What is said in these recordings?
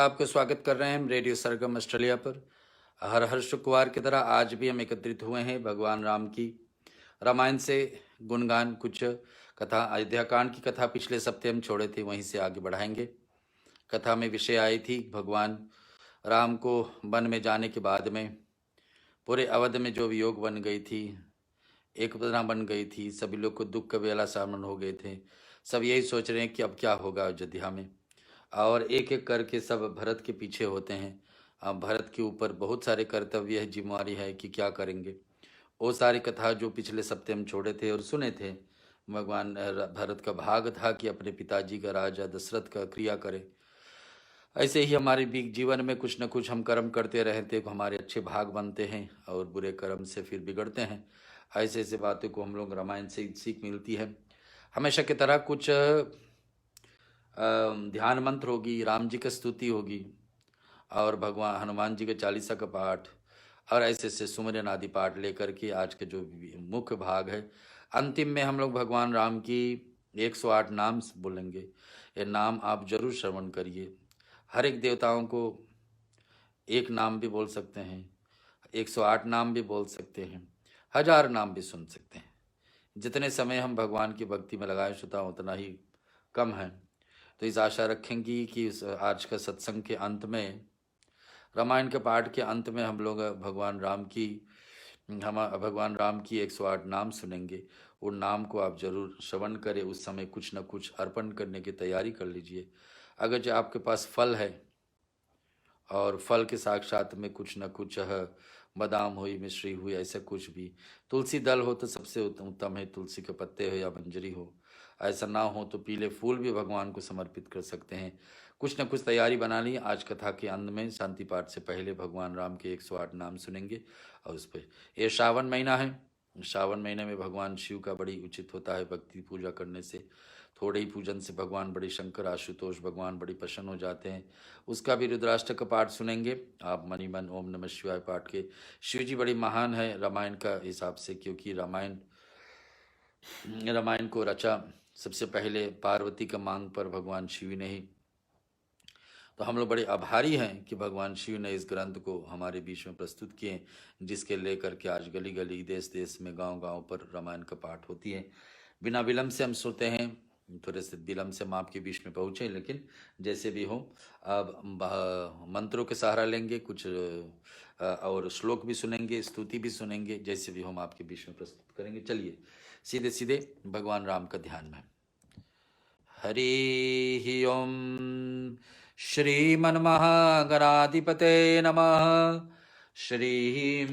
आपको स्वागत कर रहे हैं हम रेडियो सरगम ऑस्ट्रेलिया पर। हर हर शुक्रवार की तरह आज भी हम एकत्रित हुए हैं भगवान राम की रामायण से गुणगान कुछ कथा। अयोध्या कांड की कथा पिछले सप्ते हम छोड़े थे, वहीं से आगे बढ़ाएंगे। कथा में विषय आई थी भगवान राम को वन में जाने के बाद में पूरे अवध में जो वियोग बन गई थी, एक बदना बन गई थी, सभी लोग को दुख का बेला सामने हो गए थे। सब यही सोच रहे हैं कि अब क्या होगा अयोध्या में, और एक एक करके सब भरत के पीछे होते हैं। अब भरत के ऊपर बहुत सारे कर्तव्य है, जिम्मेवारी है कि क्या करेंगे। वो सारी कथा जो पिछले सप्ते हम छोड़े थे और सुने थे, भगवान भरत का भाग था कि अपने पिताजी का राजा दशरथ का क्रिया करे। ऐसे ही हमारे भी जीवन में कुछ न कुछ हम कर्म करते रहते तो हमारे अच्छे भाग बनते हैं और बुरे कर्म से फिर बिगड़ते हैं। ऐसे ऐसे बातों को हम लोग रामायण से सीख मिलती है। हमेशा की तरह कुछ ध्यान मंत्र होगी, राम जी की स्तुति होगी और भगवान हनुमान जी के चालीसा का पाठ और ऐसे ऐसे सुमरन आदि पाठ लेकर के आज के जो मुख्य भाग है, अंतिम में हम लोग भगवान राम की 108 नाम बोलेंगे। ये नाम आप जरूर श्रवण करिए। हर एक देवताओं को एक नाम भी बोल सकते हैं, 108 नाम भी बोल सकते हैं, 1000 नाम भी सुन सकते हैं। जितने समय हम भगवान की भक्ति में लगाए श्रोता उतना ही कम है। तो इस आशा रखेंगी कि इस आज का सत्संग के अंत में, रामायण के पाठ के अंत में हम लोग भगवान राम की 108 नाम सुनेंगे। उन नाम को आप जरूर श्रवण करें, उस समय कुछ न कुछ अर्पण करने की तैयारी कर लीजिए। अगर जो आपके पास फल है और फल के साथ साथ में कुछ न कुछ बादाम हुई, मिश्री हुई, ऐसा कुछ भी, तुलसी दल हो तो सबसे उत्तम है, तुलसी के पत्ते हो या मंजरी हो। ऐसा ना हो तो पीले फूल भी भगवान को समर्पित कर सकते हैं। कुछ न कुछ तैयारी बना ली। आज कथा के अंत में शांति पाठ से पहले भगवान राम के 108 नाम सुनेंगे। और उस पर ये श्रावण महीना है, श्रावण महीने में भगवान शिव का बड़ी उचित होता है भक्ति पूजा करने से। थोड़े ही पूजन से भगवान बड़े शंकर आशुतोष भगवान बड़ी प्रसन्न हो जाते हैं। उसका भी रुद्राष्टक का पाठ सुनेंगे आप। मनी मन ओम नमः शिवाय पाठ के शिव जी बड़ी महान है रामायण का हिसाब से, क्योंकि रामायण को रचा सबसे पहले पार्वती का मांग पर भगवान शिव ने ही। तो हम लोग बड़े आभारी हैं कि भगवान शिव ने इस ग्रंथ को हमारे बीच में प्रस्तुत किए, जिसके लेकर के आज गली गली देश देश में गांव गांव पर रामायण का पाठ होती है। बिना विलम्ब से हम सुनते हैं। थोड़े से विलम्ब से हम आपके बीच में पहुँचे, लेकिन जैसे भी हो अब मंत्रों के सहारा लेंगे, कुछ और श्लोक भी सुनेंगे, स्तुति भी सुनेंगे, जैसे भी हम आपके बीच में प्रस्तुत करेंगे। चलिए सीधे सीधे भगवान राम का ध्यान में। हरि ओम श्रीमन्महागणाधिपते नमः। श्री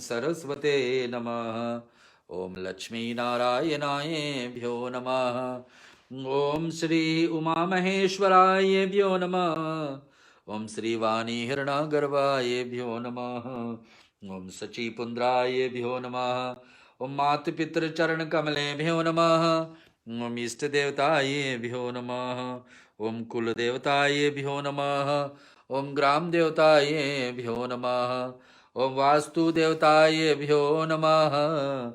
सरस्वते नमः। ओम लक्ष्मी नारायणायेभ्यो नमः। ओम श्री उमा महेश्वरायेभ्यो नमः। ओम श्री वाणी हिरण्यगर्भायेभ्यो नमः। ओम सचीपुंद्रायेभ्यो नमः। ओम मातुपितृचरणकमलेभ्यो नमः। ओम इष्ट देवतायेभ्यो नमः। ओम कुल देवतायेभ्यो नमः। ओम ग्राम देवतायेभ्यो नमः। ओम वास्तु देवतायेभ्यो नमः।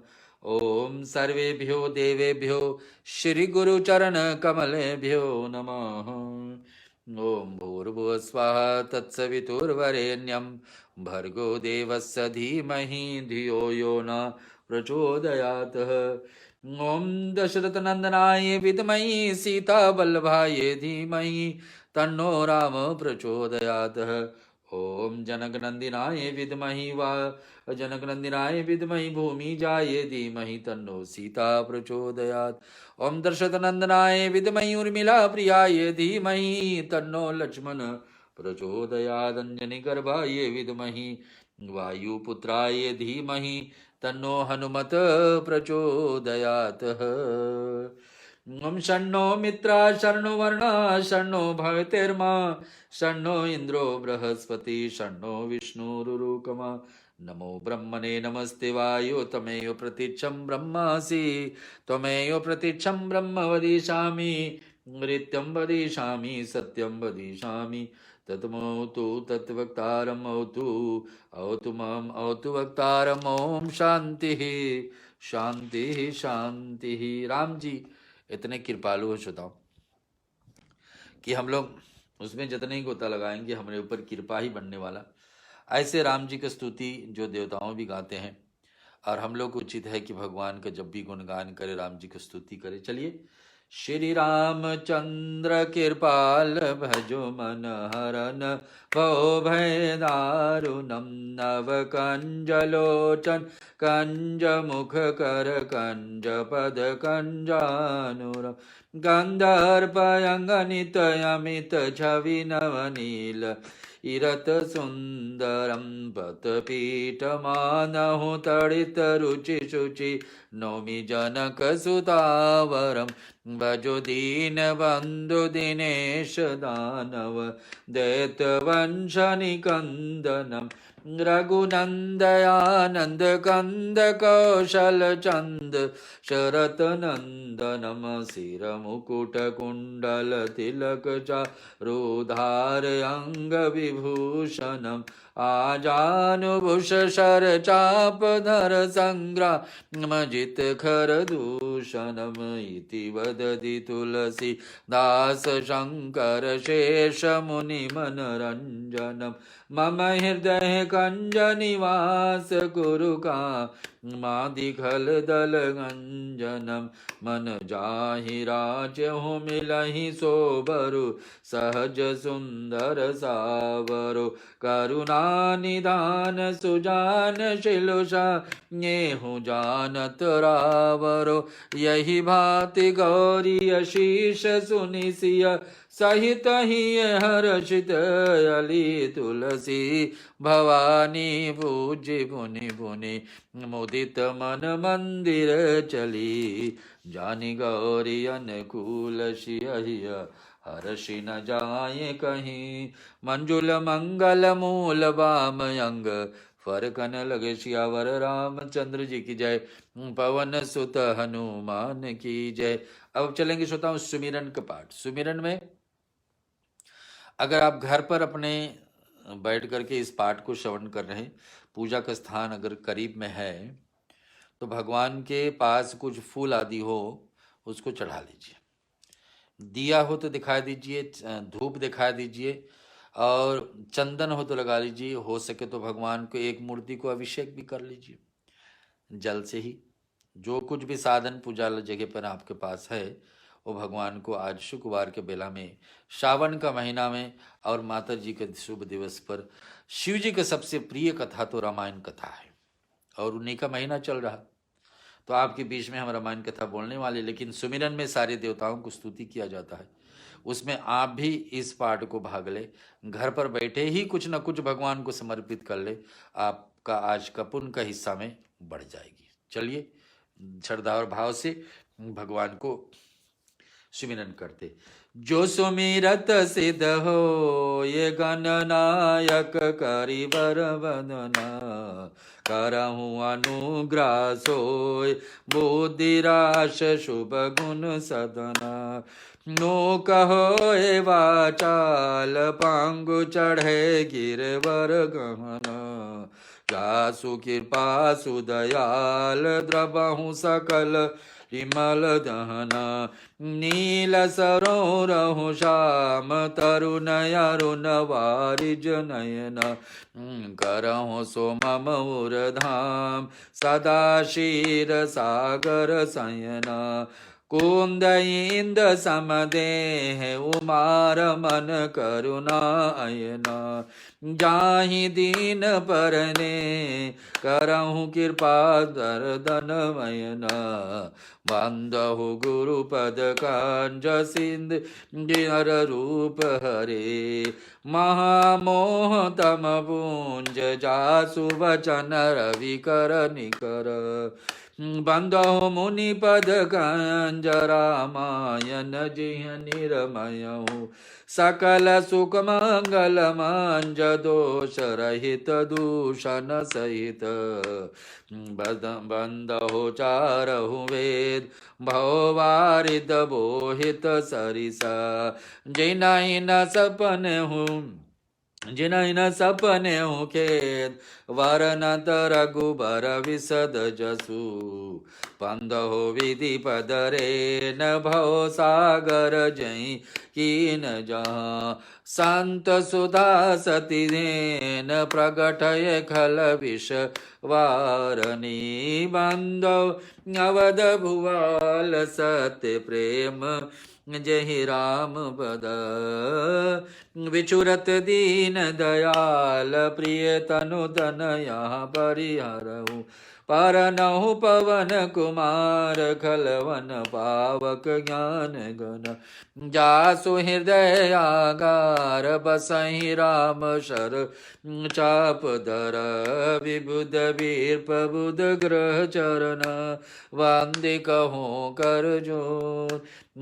ओम सर्वेभ्यो देवेभ्यो श्री गुरु चरण कमलेभ्यो नमः। ओम भूर्भुवः स्वाहा तत्सवितुर्वरेण्यं भर्गो देवस्य धीमहि धियो यो न प्रचोदयात्। ओम दशरथ नंदनाय विद्महि सीतावल्लभाय धीमहि तन्नो राम प्रचोदयात्। ओम जनकनंदिनाय विद्महि जनकनंदिनाय विद्महि भूमिजाय धीमहि तन्नो सीता प्रचोदयात्। ओम दशरथनंदनाय विद्महि उर्मिला प्रियाय धीमहि तन्नो लक्ष्मण प्रचोदयात्। अंजनी गर्भाय विद्महि वायुपुत्राय धीमहि तन्नो हनुमत प्रचोदयात्। ओम शन्नो मित्रा शन्नो वर्णा शन्नो भवतेर्मा शन्नो इंद्रो बृहस्पति शन्नो विष्णुरुरुकमा। नमो ब्रह्मणे नमस्ते वायो तमेव प्रतीक्षं ब्रह्मासि त्वमेव प्रतीक्षं ब्रह्म वदिष्यामि मृत्यं वदिष्यामि सत्यं वदिष्यामि तत्मौतु तत्वक्तारम् औतु माम् औतु वक्तारम्। ओम शांति शांति शांति। राम जी इतने कृपालु हो श्रोताओं कि हम लोग उसमें जितने ही गोता लगाएंगे हमारे ऊपर कृपा ही बनने वाला। ऐसे राम जी की स्तुति जो देवताओं भी गाते हैं, और हम लोग को उचित है कि भगवान का जब भी गुणगान करे, राम जी की स्तुति करे। चलिए, श्री रामचंद्र कृपाल भजो मन हरन भो भय दारुणम नव कंज लोचन कंज मुख कर कंज पद कंजानुरम गंधर्पयंगनित अमित छवि नवनील इरत सुंदरम पतपीठमानहु तड़ित रुचि शुचि नौमि जनक सुतावरम भजो दीन बंधु दिनेश दानव दैत वंश निकंदनम रघुनंदयानंद कंद कौशल चंद शरत नंदनम सिर मुकुट कुंडल तिलक चारुधार अंग विभूषणम आजानुभूष शर चाप धर संग्राम जित खर दूषणम इति वदति तुलसी दास शंकर शेष मुनि मनरंजनम मम हृदय कंज निवास कुरु का मादिखल दल गंजनम मन जाहि राज्य हो मिलहि सोबरु सहज सुंदर सावरो करुणा निधान सुजान शिलुषा येहु जानत रावरो यही भांति गौरी शीश सुनिसिय सहित ही हर्षित अली तुलसी भवानी पूज्य पुनि पुनि मुदित मन मंदिर चली जानी गौरी अनुकूल शिय हर्षि न जाए कहीं मंजुल मंगल मूल वाम अंग फरकन लगे सियावर रामचंद्र जी की जय, पवन सुत हनुमान की जय। अब चलेंगे श्रोताओं सुमिरन का पाठ। सुमिरन में अगर आप घर पर अपने बैठ करके इस पाठ को श्रवण कर रहे हैं, पूजा का स्थान अगर करीब में है तो भगवान के पास कुछ फूल आदि हो उसको चढ़ा लीजिए, दिया हो तो दिखा दीजिए, धूप दिखा दीजिए, और चंदन हो तो लगा लीजिए। हो सके तो भगवान को एक मूर्ति को अभिषेक भी कर लीजिए जल से ही। जो कुछ भी साधन पूजा जगह पर आपके पास है वो भगवान को आज शुक्रवार के बेला में, श्रावण का महीना में और माता जी के शुभ दिवस पर, शिव जी का सबसे प्रिय कथा तो रामायण कथा है और उन्हीं का महीना चल रहा, तो आपके बीच में हम रामायण कथा बोलने वाले। लेकिन सुमिरन में सारे देवताओं को स्तुति किया जाता है, उसमें आप भी इस पाठ को भाग ले, घर पर बैठे ही कुछ न कुछ भगवान को समर्पित कर ले, आपका आज का पुण्य का हिस्सा में बढ़ जाएगी। चलिए श्रद्धा और भाव से भगवान को सुमिरन करते। जो सुमिरत सिद्ध हो ये गणनायक करिबर वदना, करहु अनुग्रह सोय बुद्धिराश शुभ गुण सदना। नो कहो ए वाचाल पांगु चढ़े गिरवर गहना, जासु कृपा सुदयाल द्रबहु सकल विमल दहना। नील सरोरहु श्याम तरुण अरुण वारिज नयन, करहु सो मम उर धाम सदा क्षीर सागर शयना। कुंद इंद समदेह उमार मन करुणा अयना, जाहि दीन परने करहु कृपा दर्दन मयना। बंदहु गुरुपद कांज सिंध गिर रूप हरे, महामोह तम पूंज जासु वचन रवि कर निकर। बंदो मुनि पद कंज रामायण जिह निरमयहु, सकल सुख मंगल मंज दोष रहित दूषण सहित। बंदो चारहु वेद भववारिद बोहित सरिसा, जिनहि न सपन हूँ जिनहि न सपने खेद वरन रघुबर विशद जसु पंदहो विधि पदरे न भव सागर जई कीन जहाँ संत सुधा सती न प्रगटय खल विष वारणी बंदो अवध भुवाल सत्य प्रेम जहि राम पद विचुरत दीन दयाल प्रिय तनु तनया परिहरऊ परनहु पवन कुमार खलवन पावक ज्ञान गण जासु हृदय आगार बसहि राम शर चाप धर विबुध वीर प्रबुध ग्रह चरण वंदे कहो कर जोर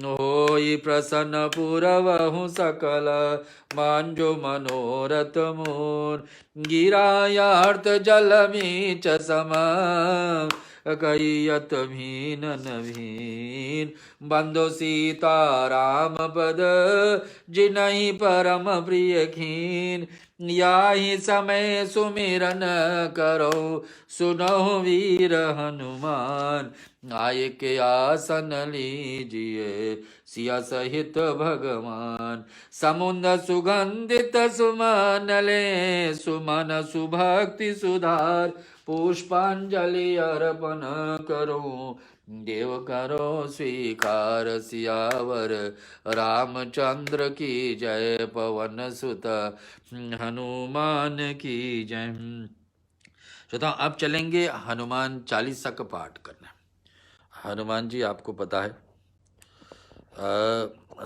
होई प्रसन्न पुरवहु सकल मांजो मनोरथ मोर गिरायार्थ जल मीच सम कयत भीन नवीन बंदो सीता राम पद जिनहि परम प्रिय खीन याहि समय सुमिरन करो सुनो वीर हनुमान आय के आसन लीजिए सिया सहित भगवान समुंद सुगंधित सुमन ले सुमन सुभक्ति सुधार पुष्पांजलि अर्पण करो देव करो स्वीकार सियावर रामचंद्र की जय पवन सुत हनुमान की जय। श्रोताओ अब चलेंगे हनुमान चालीसा का पाठ करने। हनुमान जी आपको पता है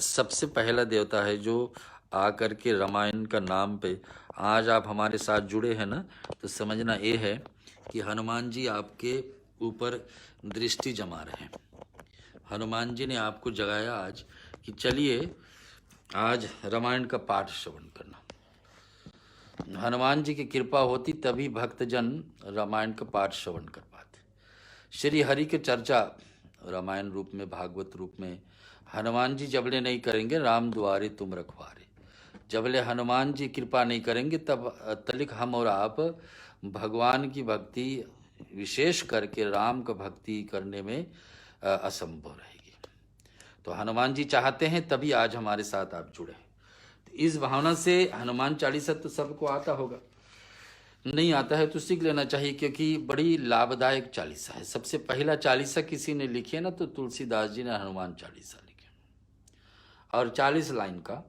सबसे पहला देवता है जो आकर के रामायण का नाम पे आज आप हमारे साथ जुड़े हैं ना, तो समझना ये है कि हनुमान जी आपके ऊपर दृष्टि जमा रहे हैं। हनुमान जी ने आपको जगाया आज कि चलिए आज रामायण का पाठ श्रवण करना। हनुमान जी की कृपा होती तभी भक्तजन रामायण का पाठ श्रवण कर पाते। श्री हरि के चर्चा रामायण रूप में भागवत रूप में हनुमान जी जबले नहीं करेंगे राम द्वारे तुम रखवारे, जबले हनुमान जी कृपा नहीं करेंगे तब तलिक हम और आप भगवान की भक्ति विशेष करके राम का भक्ति करने में असंभव रहेगी। तो हनुमान जी चाहते हैं तभी आज हमारे साथ आप जुड़े। तो इस भावना से हनुमान चालीसा तो सबको आता होगा, नहीं आता है तो सीख लेना चाहिए क्योंकि बड़ी लाभदायक चालीसा है। सबसे पहला चालीसा किसी ने लिखी है ना तो तुलसीदास जी ने हनुमान चालीसा लिखी और 40 लाइन का।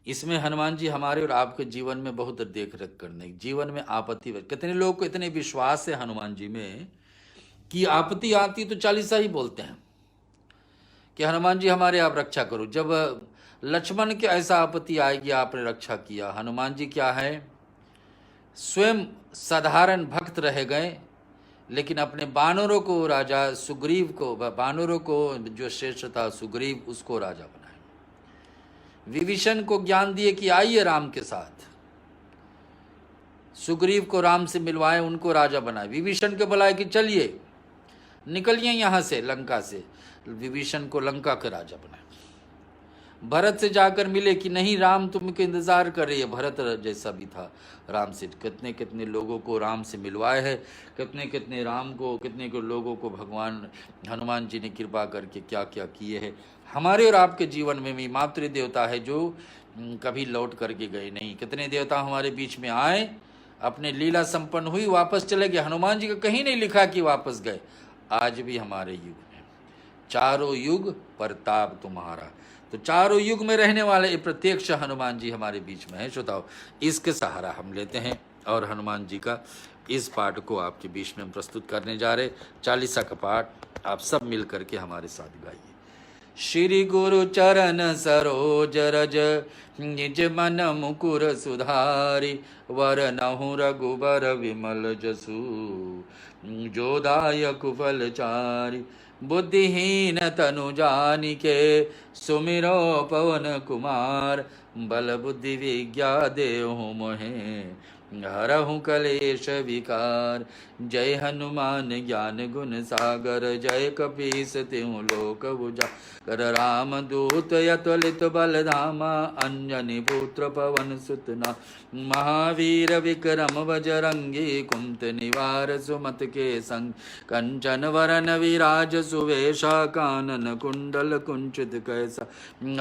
इसमें हनुमान जी हमारे और आपके जीवन में बहुत देख रेख करने, जीवन में आपत्ति, कितने लोग को इतने विश्वास है हनुमान जी में कि आपत्ति आती तो चालीसा ही बोलते हैं कि हनुमान जी हमारे आप रक्षा करो। जब लक्ष्मण के ऐसा आपत्ति आएगी आपने रक्षा किया। हनुमान जी क्या है, स्वयं साधारण भक्त रह गए लेकिन अपने बानरों को राजा सुग्रीव को, बानरों को जो श्रेष्ठ था सुग्रीव उसको राजा बनाए। विभीषण को ज्ञान दिए कि आइए राम के साथ, सुग्रीव को राम से मिलवाए, उनको राजा बनाए। विभीषण को बुलाए कि चलिए निकलिए यहाँ से लंका से, विभीषण को लंका का राजा बनाए। भरत से जाकर मिले कि नहीं राम तुमको इंतजार कर रही है। भरत जैसा भी था राम से, कितने कितने लोगों को राम से मिलवाए हैं, कितने कितने राम को, कितने को लोगों को भगवान हनुमान जी ने कृपा करके क्या क्या किए हैं। हमारे और आपके जीवन में भी मातृ देवता है जो कभी लौट करके गए नहीं। कितने देवता हमारे बीच में आए, अपने लीला संपन्न हुई, वापस चले गए। हनुमान जी का कहीं नहीं लिखा कि वापस गए। आज भी हमारे युग में चारों युग प्रताप तुम्हारा, तो चारों युग में रहने वाले प्रत्यक्ष हनुमान जी हमारे बीच में है। श्रोताओ इसके सहारा हम लेते हैं और हनुमान जी का इस पाठ को आपके बीच में हम प्रस्तुत करने जा रहे। चालीसा का पाठ आप सब मिल करके हमारे साथ गाइए। श्री गुरु चरण सरोज रज निज मन मुकुर सुधारी, वरनहु रघुबर विमल जसु जो दायक फल चारि। बुद्धिहीन तनु जानिके सुमिरो पवन कुमार, बल बुद्धि विद्या देहु मोहे हरहु कलेश विकार। जय हनुमान ज्ञान गुण सागर, जय कपीस तिहु लोक उजागर। राम दूत अतुलित बल धामा, अंजनी पुत्र पवन सुत नामा। महावीर विक्रम बजरंगी, कुमति निवार सुमत के संग। कंचन वरन विराज सुवेशा, कानन कुंडल कुंचित कैसा।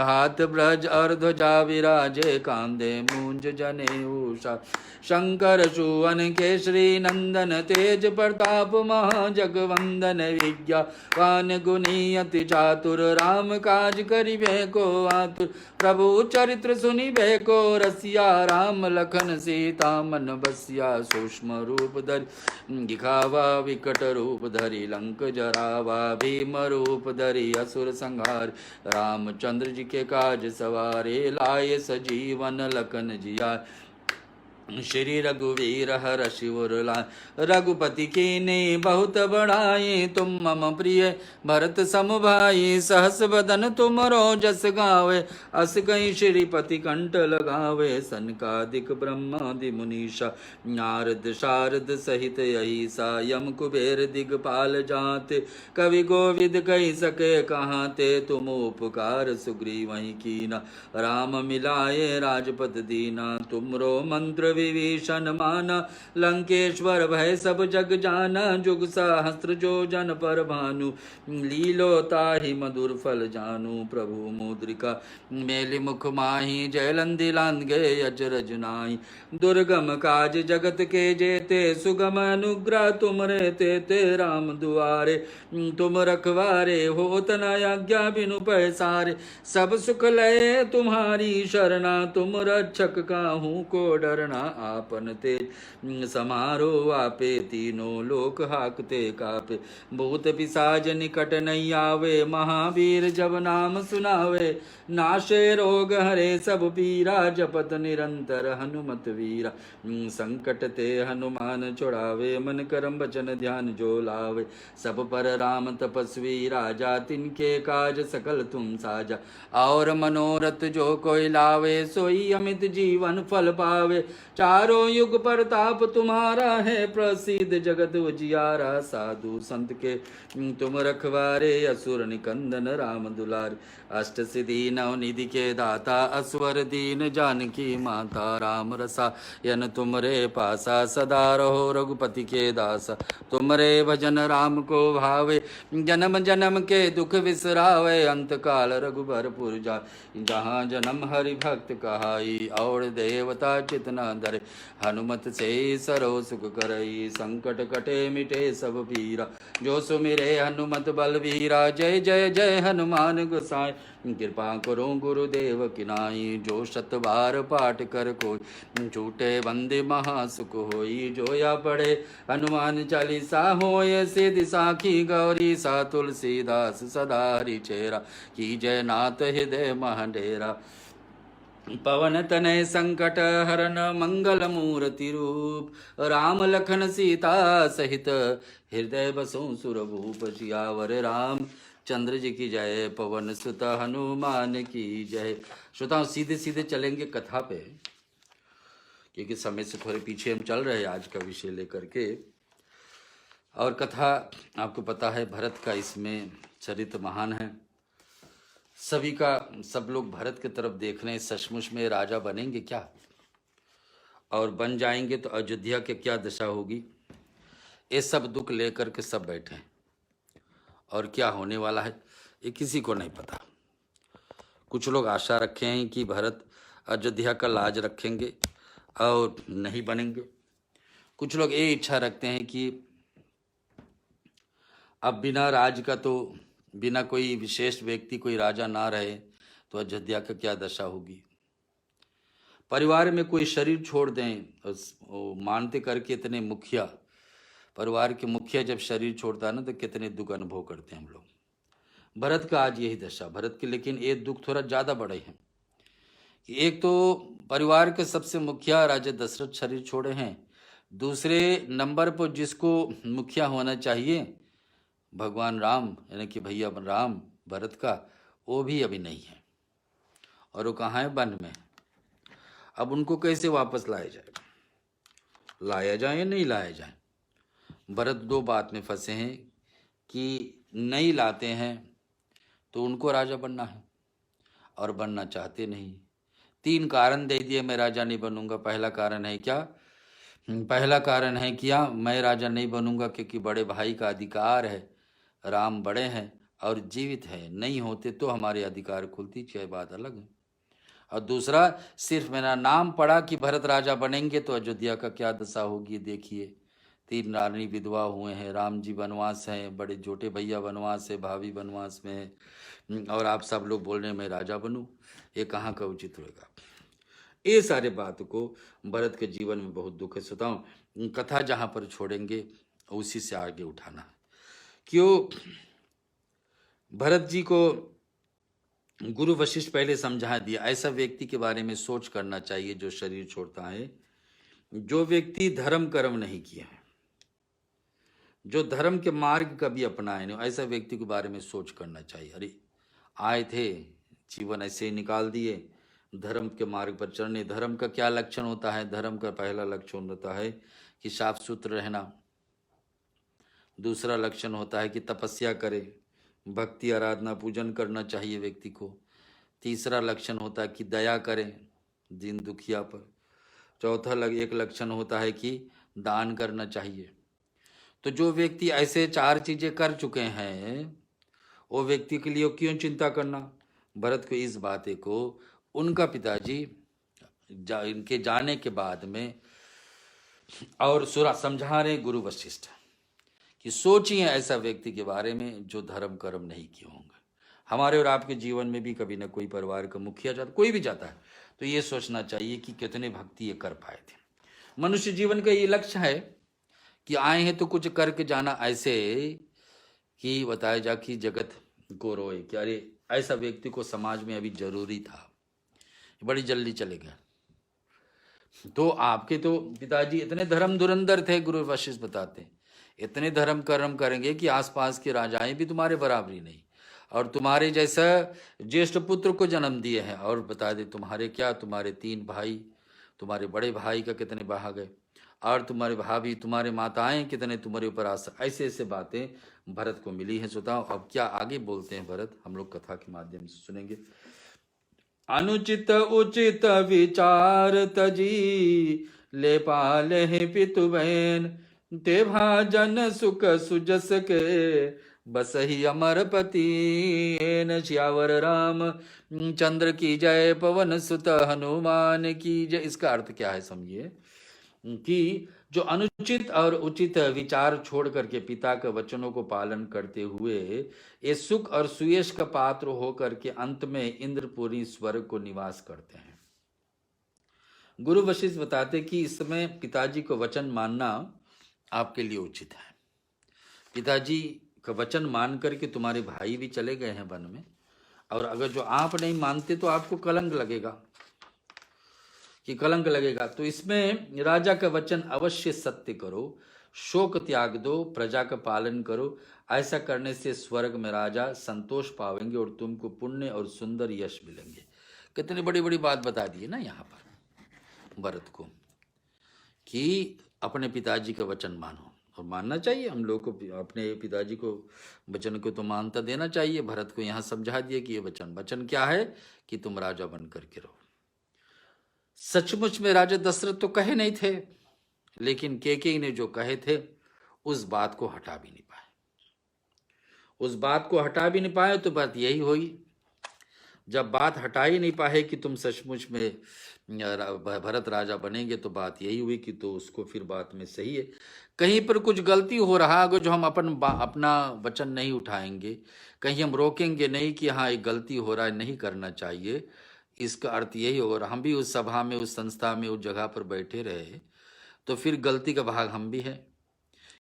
हाथ ब्रज और ध्वजा विराजे, कांधे मूंज जनेऊषा। शंकर सुवन केसरी नंदन, तेज प्रताप महाजगवंदन। विज्ञान गुणी अति चातुर, राम काज करिबे को आतुर। प्रभु चरित्र सुनिबे को रसिया, राम लखन सीता मन बसिया। सूक्ष्म रूप धरि दिखावा, विकट रूप धरि लंक जरावा। भीम रूप धरि असुर संहार, रामचंद्र जी के काज सवारे। लाए सजीवन लखन जिया, श्री रघुवीर हर शिवर लाय। रघुपति कीन्ही बहुत बड़ाई, तुम मम प्रिय भरत सम भाई। सहस बदन तुमरो जस गावे, अस कहीं श्रीपति कंठ लगावे। सनकादिक ब्रह्मादि मुनीषा, नारद शारद सहित अहिसा। यम कुबेर दिगपाल जाते, कवि कोविद कहि सके कहाते। तुम उपकार सुग्रीवहि कीना, राम मिलाए राजपद दीना। तुमरो मंत्र विभीषण माना, लंकेश्वर भय सब जग जाना। जुग सहस्त्र जो जन पर भानु, लीलो ताहि मधुर फल जानू। प्रभु मुद्रिका मेलि मुख माहि, जयलंधि लांघे अचरज नाहि। दुर्गम काज जगत के जेते, सुगम अनुग्रह तुमरे तेते। राम दुआरे तुम रखवारे, होत न आज्ञा बिनु पैसारे। सब सुख लय तुम्हारी शरणा, तुम रक्षक काहू को डरना। आपन तेज समारो आपे, तीनों लोक हाकते कापे। भूत पिशाच निकट नहीं आवे, महावीर जब नाम सुनावे। नाशे रोग हरे सब पीरा, जपत निरंतर हनुमत वीरा। संकट ते हनुमान छुड़ावे, मन करम बचन ध्यान जो लावे। सब पर राम तपस्वी राजा, तिनके काज सकल तुम साजा। और मनोरथ जो कोई लावे, सोई अमित जीवन फल पावे। चारों युग प्रताप तुम्हारा है, प्रसिद्ध जगत उजियारा। साधु संत के तुम रखवारे, असुर निकंदन राम दुलार। अष्ट सिद्धि नव निधि के दाता, असवर दीन जानकी माता। राम रसायन तुमरे पासा, सदा रहो रघुपति के दासा। तुमरे भजन राम को भावे, जन्म जन्म के दुख बिसरावे। अंत काल रघुबर जा, जहाँ जन्म हरि भक्त कहाई। और देवता चितना धरे, हनुमत से सरो सुख करई। संकट कटे मिटे सब पीरा, जो सुमिरे हनुमत बलवीरा। जय जय जय हनुमान गोसाई, कृपा करो गुरुदेव की नाई। जो शत बार पाठ कर कोई, छूटे बंदे महासुख होई। जो या पढ़े हनुमान चालीसा, होय सिद्धि साखी गौरी सा। तुलसीदास सदा हरि चेरा, की जय नाथ हृदय महाडेरा। पवन तनय संकट हरन, मंगल मूर्ति रूप। राम लखन सीता सहित, हृदय बसों सुरभूप। सियावर राम चंद्र जी की जय, पवन सुत हनुमान की जय। श्रोताओं, सीधे सीधे चलेंगे कथा पे, क्योंकि समय से थोड़े पीछे हम चल रहे हैं आज का विषय लेकर के। और कथा आपको पता है, भरत का इसमें चरित्र महान है। सभी का, सब लोग भरत की तरफ देख रहे हैं। सचमुच में राजा बनेंगे क्या, और बन जाएंगे तो अयोध्या की क्या दशा होगी, ये सब दुख लेकर के सब बैठे हैं। और क्या होने वाला है ये किसी को नहीं पता। कुछ लोग आशा रखे हैं कि भरत अयोध्या का लाज रखेंगे और नहीं बनेंगे। कुछ लोग ये इच्छा रखते हैं कि अब बिना राज का, तो बिना कोई विशेष व्यक्ति कोई राजा ना रहे तो अयोध्या का क्या दशा होगी। परिवार में कोई शरीर छोड़ दें, वो मानते करके इतने मुखिया, परिवार के मुखिया जब शरीर छोड़ता है ना, तो कितने दुख अनुभव करते हैं हम लोग। भरत का आज यही दशा, भरत के, लेकिन ये दुख थोड़ा ज़्यादा बड़े हैं। एक तो परिवार के सबसे मुखिया राजा दशरथ शरीर छोड़े हैं, दूसरे नंबर पर जिसको मुखिया होना चाहिए भगवान राम, यानी कि भैया राम भरत का, वो भी अभी नहीं है। और वो कहाँ है? वन में। अब उनको कैसे वापस लाया जाए? लाया जाए या नहीं लाया जाए। भरत दो बात में फंसे हैं कि नहीं लाते हैं तो उनको राजा बनना है और बनना चाहते नहीं। 3 कारण दे दिए, मैं राजा नहीं बनूंगा। पहला कारण है क्या? पहला कारण है क्या, मैं राजा नहीं बनूंगा क्योंकि बड़े भाई का अधिकार है, राम बड़े हैं और जीवित है, नहीं होते तो हमारे अधिकार खुलती, क्या बात अलग है। और दूसरा, सिर्फ मेरा नाम पड़ा कि भरत राजा बनेंगे तो अयोध्या का क्या दशा होगी देखिए। 3 रानी विधवा हुए हैं, राम जी वनवास हैं, बड़े छोटे भैया वनवास है, भाभी वनवास में है, और आप सब लोग बोल रहे हैं मैं राजा बनूं, ये कहाँ का उचित होगा। ये सारे बात को भरत के जीवन में बहुत दुख है। सुताऊं कथा जहां पर छोड़ेंगे उसी से आगे उठाना। क्यों भरत जी को गुरु वशिष्ठ पहले समझा दिया, ऐसा व्यक्ति के बारे में सोच करना चाहिए जो शरीर छोड़ता है, जो व्यक्ति धर्म कर्म नहीं किया है, जो धर्म के मार्ग कभी अपनाए नहीं, ऐसा व्यक्ति के बारे में सोच करना चाहिए। अरे आए थे, जीवन ऐसे ही निकाल दिए, धर्म के मार्ग पर चलने। धर्म का क्या लक्षण होता है? धर्म का पहला लक्षण होता है कि साफ सुथरा रहना। दूसरा लक्षण होता है कि तपस्या करे, भक्ति आराधना पूजन करना चाहिए व्यक्ति को। तीसरा लक्षण होता है कि दया करें दीन दुखिया पर। चौथा एक लक्षण होता है कि दान करना चाहिए। तो जो व्यक्ति ऐसे 4 चीजें कर चुके हैं, वो व्यक्ति के लिए क्यों चिंता करना। भरत को इस बातें को उनका पिताजी इनके जाने के बाद में और समझा रहे गुरु वशिष्ठ कि सोचिए ऐसा व्यक्ति के बारे में जो धर्म कर्म नहीं किए होंगे। हमारे और आपके जीवन में भी कभी ना कोई परिवार का मुखिया जाता, कोई भी जाता है, तो ये सोचना चाहिए कि कितने भक्ति ये कर पाए थे। मनुष्य जीवन का ये लक्ष्य है कि आए हैं तो कुछ करके जाना, ऐसे कि बताया जा कि जगत को रोए कि अरे ऐसा व्यक्ति को समाज में अभी जरूरी था, बड़ी जल्दी चले गए। तो आपके तो पिताजी इतने धर्म धुरंधर थे, गुरु वशिष्ठ बताते, इतने धर्म कर्म करेंगे कि आसपास के राजाएं भी तुम्हारे बराबरी नहीं, और तुम्हारे जैसा ज्येष्ठ पुत्र को जन्म दिए हैं। और बता दे तुम्हारे क्या, तुम्हारे 3 भाई, तुम्हारे बड़े भाई का कितने बहा गए, और तुम्हारे भाभी, तुम्हारे माताएं कितने तुम्हारे ऊपर आशा। ऐसे ऐसे बातें भरत को मिली है। सुताओ अब क्या आगे बोलते हैं भरत, हम लोग कथा के माध्यम से सुनेंगे। अनुचित उचित विचार तजी, ले पाले पितु बहन, ते भाजन सुख सुजस के, बसही अमर पति। श्यावर राम चंद्र की जय, पवन सुत हनुमान की जय। इसका अर्थ क्या है समझिए कि जो अनुचित और उचित विचार छोड़ करके पिता के वचनों को पालन करते हुए ये सुख और सुयश का पात्र होकर के अंत में इंद्रपुरी स्वर्ग को निवास करते हैं। गुरु वशिष्ठ बताते कि इस समय पिताजी को वचन मानना आपके लिए उचित है। पिताजी का वचन मान करके तुम्हारे भाई भी चले गए हैं वन में, और अगर जो आप नहीं मानते तो आपको कलंक लगेगा कि कलंक लगेगा। तो इसमें राजा का वचन अवश्य सत्य करो, शोक त्याग दो, प्रजा का पालन करो। ऐसा करने से स्वर्ग में राजा संतोष पावेंगे और तुमको पुण्य और सुंदर यश मिलेंगे। कितनी बड़ी बड़ी बात बता दी है ना यहाँ पर भरत को कि अपने पिताजी का वचन मानो, और मानना चाहिए हम लोग को। अपने पिताजी को वचन को तो मानता देना चाहिए। भरत को यहाँ समझा दिया कि ये वचन क्या है कि तुम राजा बन करके रहो। सचमुच में राजा दशरथ तो कहे नहीं थे, लेकिन केकई ने जो कहे थे उस बात को हटा भी नहीं पाए। उस बात को हटा भी नहीं पाए तो बात यही हुई। जब बात हटा ही नहीं पाए कि तुम सचमुच में भरत राजा बनेंगे, तो बात यही हुई कि तो उसको फिर बात में सही है। कहीं पर कुछ गलती हो रहा, अगर जो हम अपना वचन नहीं उठाएंगे, कहीं हम रोकेंगे नहीं कि हाँ एक गलती हो रहा है, नहीं करना चाहिए, इसका अर्थ यही होगा हम भी उस सभा में, उस संस्था में, उस जगह पर बैठे रहे तो फिर गलती का भाग हम भी हैं,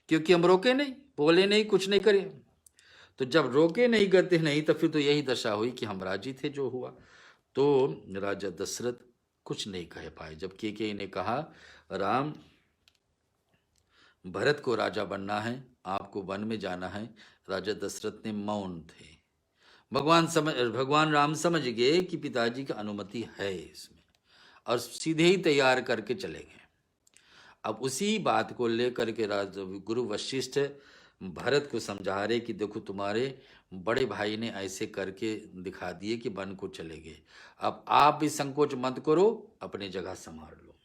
क्योंकि हम रोके नहीं, बोले नहीं, कुछ नहीं करे। तो जब रोके नहीं, करते नहीं, तो फिर तो यही दशा हुई कि हम राजी थे जो हुआ। तो राजा दशरथ कुछ नहीं कह पाए। जब केकई ने कहा राम भरत को राजा बनना है, आपको वन में जाना है, राजा दशरथ ने मौन थे। भगवान राम समझ गए कि पिताजी की अनुमति है इसमें, और सीधे ही तैयार करके चले गए। अब उसी बात को लेकर के गुरु वशिष्ठ भरत को समझा रहे कि देखो तुम्हारे बड़े भाई ने ऐसे करके दिखा दिए कि वन को चले गए, अब आप भी संकोच मत करो, अपनी जगह संभाल लो।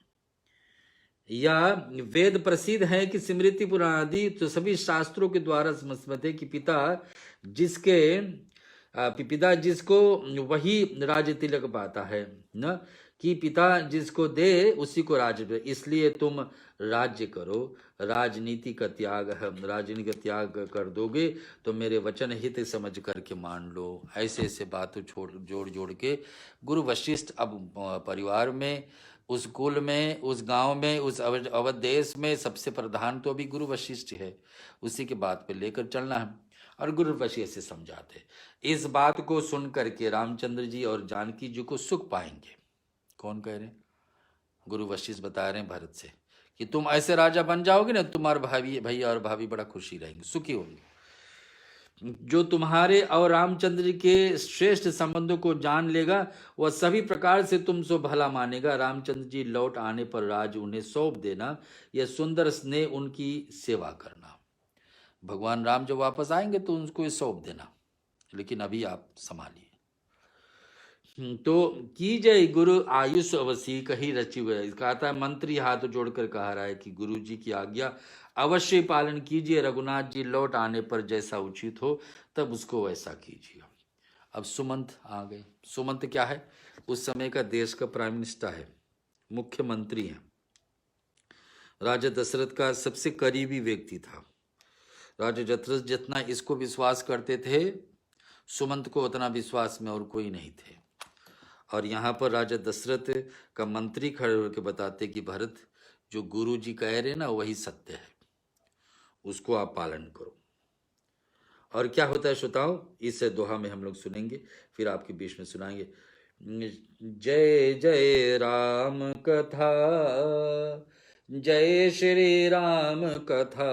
या वेद प्रसिद्ध है कि स्मृति पुराण आदि तो सभी शास्त्रों के द्वारा समझते हैं कि पिता जिसको वही राज तिलक पाता है न, कि पिता जिसको दे उसी को राज्य, इसलिए तुम राज्य करो, राजनीति का त्याग कर दोगे तो मेरे वचन हित समझ करके मान लो। ऐसे बातों जोड़ के गुरु वशिष्ठ अब परिवार में, उस कुल में, उस गांव में, उस अवध देश में सबसे प्रधान तो अभी गुरु वशिष्ठ है, उसी के बात पे लेकर चलना है। और गुरु वशिष्ठ से समझाते, इस बात को सुन करके रामचंद्र जी और जानकी जी को सुख पाएंगे। कौन कह रहे हैं? गुरु वशिष्ठ बता रहे हैं भरत से कि तुम ऐसे राजा बन जाओगे ना, तुम्हारे भैया और भाभी बड़ा खुशी रहेंगे, सुखी होंगे। जो तुम्हारे और रामचंद्र जी के श्रेष्ठ संबंधों को जान लेगा वह सभी प्रकार से तुमसे भला मानेगा। रामचंद्र जी लौट आने पर राज उन्हें सौंप देना, यह सुंदर स्नेह उनकी सेवा करना। भगवान राम जब वापस आएंगे तो उनको सौंप देना, लेकिन अभी आप संभालिए। तो की जय गुरु आयुष अवसी कही रची हुई, कहता है मंत्री हाथ जोड़कर कह रहा है कि गुरु जी की आज्ञा अवश्य पालन कीजिए, रघुनाथ जी लौट आने पर जैसा उचित हो तब उसको वैसा कीजिए। अब सुमंत आ गए। सुमंत क्या है? उस समय का देश का प्राइम मिनिस्टर है, मुख्यमंत्री है, राजा दशरथ का सबसे करीबी व्यक्ति था। राजा दशरथ जितना इसको विश्वास करते थे, सुमंत को उतना विश्वास में और कोई नहीं थे। और यहाँ पर राजा दशरथ का मंत्री खड़े होकर बताते कि भरत, जो गुरु जी कह रहे ना वही सत्य है, उसको आप पालन करो। और क्या होता है श्रोताओ, इस दोहा में हम लोग सुनेंगे, फिर आपके बीच में सुनाएंगे। जय जय राम कथा, जय श्री राम कथा,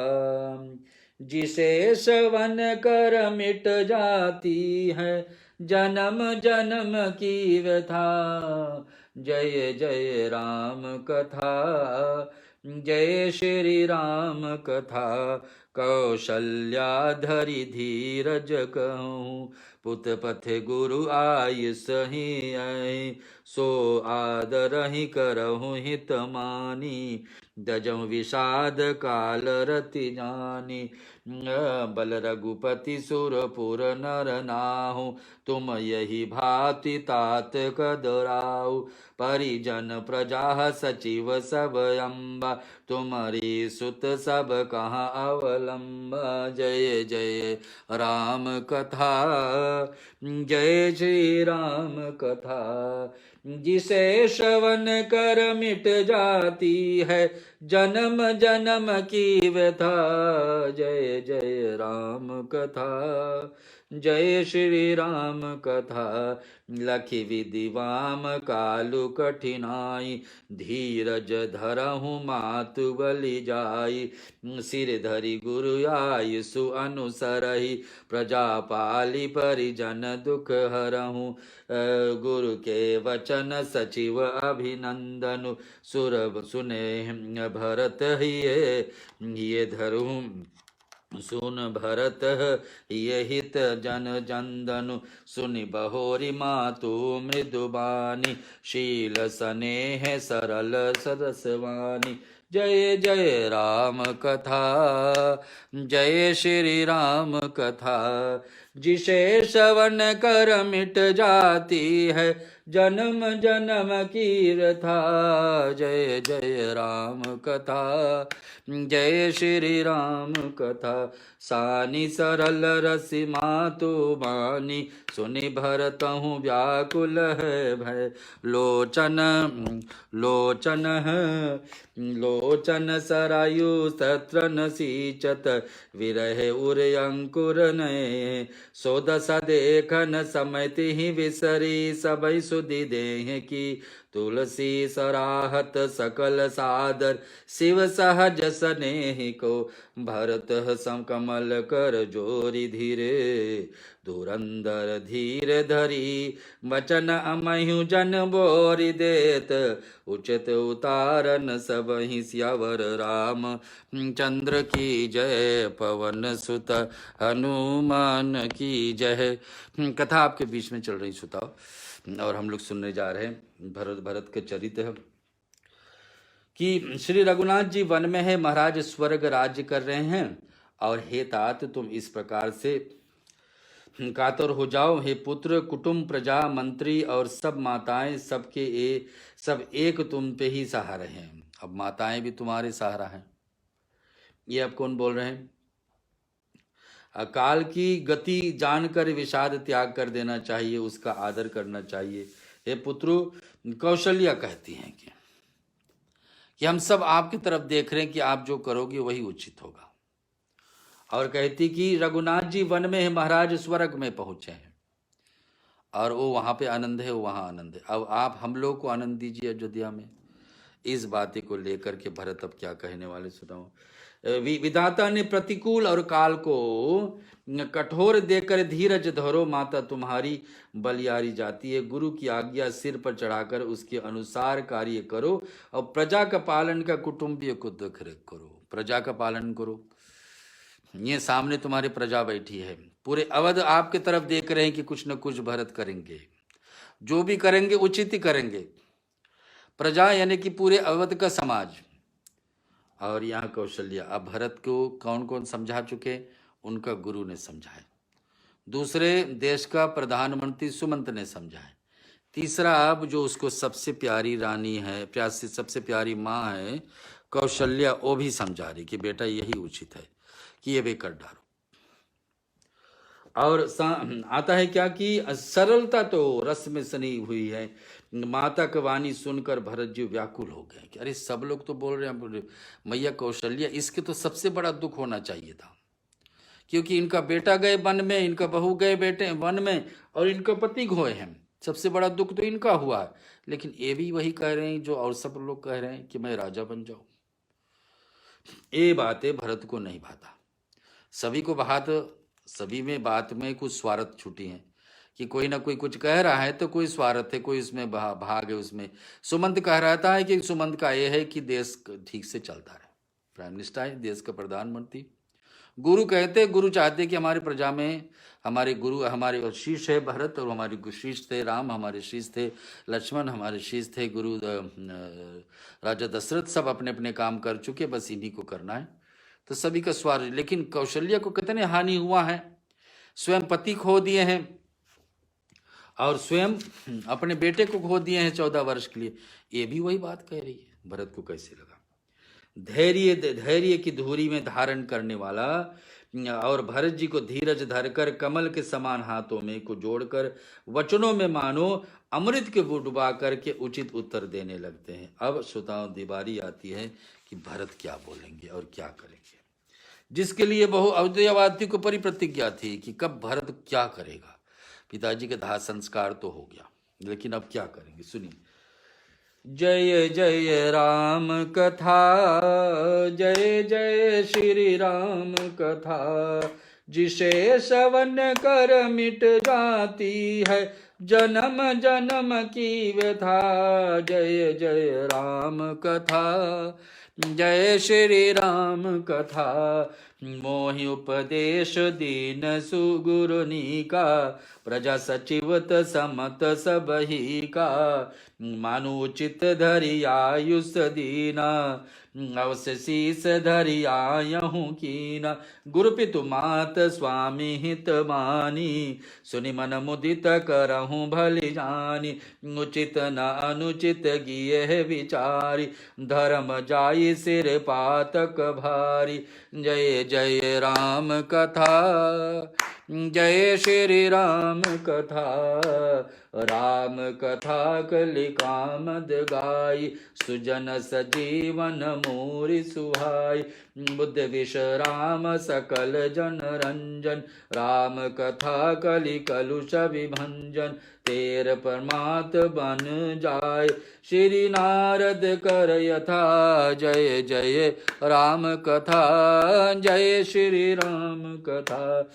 जिसे श्रवण कर मिट जाती है जन्म जन्म की व्यथा। जय जय राम कथा, जय श्री राम कथा, कौशल्या धरि धीरज कहूँ, पुत पथ गुरु आय सही आई, सो आदर ही करहु हित मानी, दजम विषाद काल रति जानी। बल रघुपति सुरपुर नर नाहु, तुम यही भांति तात कदराऊ, परिजन प्रजा सचिव सब अम्बा, तुम्हारी सुत सब कहाँ अवलंबा। जय जय राम कथा, जय श्री राम कथा, जिसे श्रवण कर मिट जाती है जन्म जन्म की व्यथा। जय जय राम कथा, जय श्री राम कथा, लखी विधि वाम कालु कठिनाई, धीरज धरहु मातु बलि जाई, सिर धरि गुरु आयुषु अनुसरहि, प्रजा पाली परिजन दुख हरहु, गुरु के वचन सचिव अभिनंदनु, सुरभ सुने भरत ये धरु, सुन भरत ये हित जन जंदनु, सुनि बहोरी मातु मृदुबानी, शील स्नेह सरल सरसवानी। जय जय राम कथा, जय श्री राम कथा, जिसे श्रवण कर मिट जाती है जन्म जन्म की व्यथा। जय जय राम कथा, जय श्री राम कथा, सानी सरल रसि मातु बानी, सुनि भरतहु व्याकुल है भय, लोचन सरायु सत्रन सींचत, विरह उर अंकुर नये, सो दशा देखन समय तिहि विसरी, सबई सुधि देह की तुलसी सराहत सकल सादर, शिव सहज स्नेह को, भरत सम कमल कर जोरी धीरे, धुरंधर धीर धरी, वचन अमहु जन बोरि देत, उचित उतारन सब ही सियावर राम चंद्र की जय, पवन सुत हनुमान की जय। कथा आपके बीच में चल रही सुताओ, और हम लोग सुनने जा रहे हैं भरत के चरित्र कि श्री रघुनाथ जी वन में है, महाराज स्वर्ग राज्य कर रहे हैं, और हे तात तुम इस प्रकार से कातर हो जाओ, हे पुत्र, कुटुंब प्रजा मंत्री और सब माताएं सब एक तुम पे ही सहारे हैं। अब माताएं भी तुम्हारे सहारा हैं। ये अब कौन बोल रहे हैं? अकाल की गति जानकर विषाद त्याग कर देना चाहिए, उसका आदर करना चाहिए। हे पुत्रो, कौशल्या कहती हैं कि हम सब आपकी तरफ देख रहे हैं कि आप जो करोगे वही उचित होगा। और कहती कि रघुनाथ जी वन में है, महाराज स्वर्ग में पहुंचे हैं, और वो वहां पे आनंद है, वो वहां आनंद है। अब आप हम लोग को आनंद दीजिए अयोध्या में। इस बातें को लेकर के भरत अब क्या कहने वाले सुनाओ। विधाता ने प्रतिकूल और काल को कठोर देकर धीरज धरो, माता तुम्हारी बलियारी जाती है। गुरु की आज्ञा सिर पर चढ़ाकर उसके अनुसार कार्य करो, और प्रजा का पालन का कुटुंबियों को देख रेख करो। प्रजा का पालन करो। ये सामने तुम्हारे प्रजा बैठी है, पूरे अवध आपके तरफ देख रहे हैं कि कुछ न कुछ भरत करेंगे, जो भी करेंगे उचित ही करेंगे। प्रजा यानी कि पूरे अवध का समाज। और यहाँ कौशल्या, अब भरत को कौन कौन समझा चुके? उनका गुरु ने समझाया, दूसरे देश का प्रधानमंत्री सुमंत ने समझाया, तीसरा अब जो उसको सबसे प्यारी रानी है, सबसे प्यारी माँ है कौशल्या, वो भी समझा रही कि बेटा यही उचित है कि ये वे कर डालो। और आता है क्या कि सरलता तो रस में सनी हुई है। माता की वाणी सुनकर भरत जी व्याकुल हो गए कि अरे सब लोग तो बोल रहे हैं मैया कौशल्या, इसके तो सबसे बड़ा दुख होना चाहिए था, क्योंकि इनका बेटा गए वन में, इनका बहू गए बेटे वन में, और इनका पति खोए हैं। सबसे बड़ा दुख तो इनका हुआ है। लेकिन ये भी वही कह रहे हैं जो और सब लोग कह रहे हैं कि मैं राजा बन जाऊं। ये बातें भरत को नहीं भाता। सभी को सभी में बात में कुछ स्वार्थ छुटी है कि कोई ना कोई कुछ कह रहा है तो कोई स्वार्थ है, कोई उसमें भाग है। उसमें सुमंत कह रहा है कि सुमंत का ये है कि देश ठीक से चलता रहे, प्राइम मिनिस्टर है देश का प्रधानमंत्री। गुरु गुरु चाहते कि हमारे प्रजा में हमारे गुरु, हमारे शीश है भरत, और हमारे शीश थे राम, हमारे शीश थे लक्ष्मण, हमारे शीश थे गुरु राजा दशरथ। सब अपने अपने काम कर चुके, बस इन्हीं को करना है। तो सभी का स्वार्थ। लेकिन कौशल्या को कितने हानि हुआ है, स्वयं पति खो दिए हैं और स्वयं अपने बेटे को खो दिए हैं 14 वर्ष के लिए। ये भी वही बात कह रही है। भरत को कैसे लगा? धैर्य की धुरी में धारण करने वाला, और भरत जी को धीरज धरकर कमल के समान हाथों में को जोड़कर वचनों में मानो अमृत के डुबा करके उचित उत्तर देने लगते हैं। अब श्रोताओं दीवारी आती है कि भरत क्या बोलेंगे और क्या करेंगे, जिसके लिए बहु अयोध्यावासियों को परिप्रतिज्ञा थी कि कब भरत क्या करेगा। पिताजी का दाह संस्कार तो हो गया, लेकिन अब क्या करेंगे सुनिए। जय जय राम कथा, जय जय श्री राम कथा, जिसे श्रवण कर मिट जाती है जन्म जन्म की व्यथा। जय जय राम कथा, जय श्री राम कथा, मोहि उपदेश दीन सुगुरुनी का, प्रजा सचिवत समत सबही का, मानुचित धरि आयुष दीना, अवश्य शीस धरि आयहूँ कीना। गुरु पितु मात स्वामी हित मानी, सुनि मन मुदित करहूँ भली जानी। उचित न अनुचित गियह विचारी, धर्म जाई सिर पातक भारी। जय जय राम कथा, जय श्री राम कथा, राम कथा कलि कामद गाई, सुजन सजीवन मोरि सुहाई, बुद्ध विश्राम सकल जन रंजन, राम कथा कलि कलुष विभंजन, तेर परमात बन जाय, श्री नारद कर यथा, जय जय राम कथा, जय श्री राम कथा।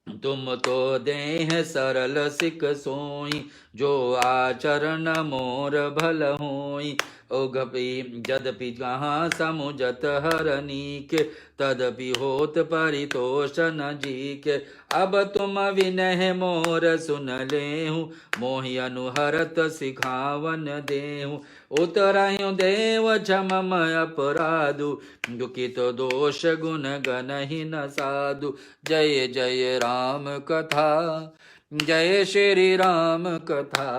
तुम तो देह सरल सिख सोई, जो आचरण मोर भल होई, ओघपि यद्यपि कहाँ समुझत हरनीक, तदपि होत परितोष न जीक, अब तुम विनय मोर सुन लेहु, मोहि अनुहरत सिखावन देहु, उतरहु देव क्षम अपराधु, दुखित दोष गुण गनहि न साधु, जय जय राम कथा, जय श्री राम कथा।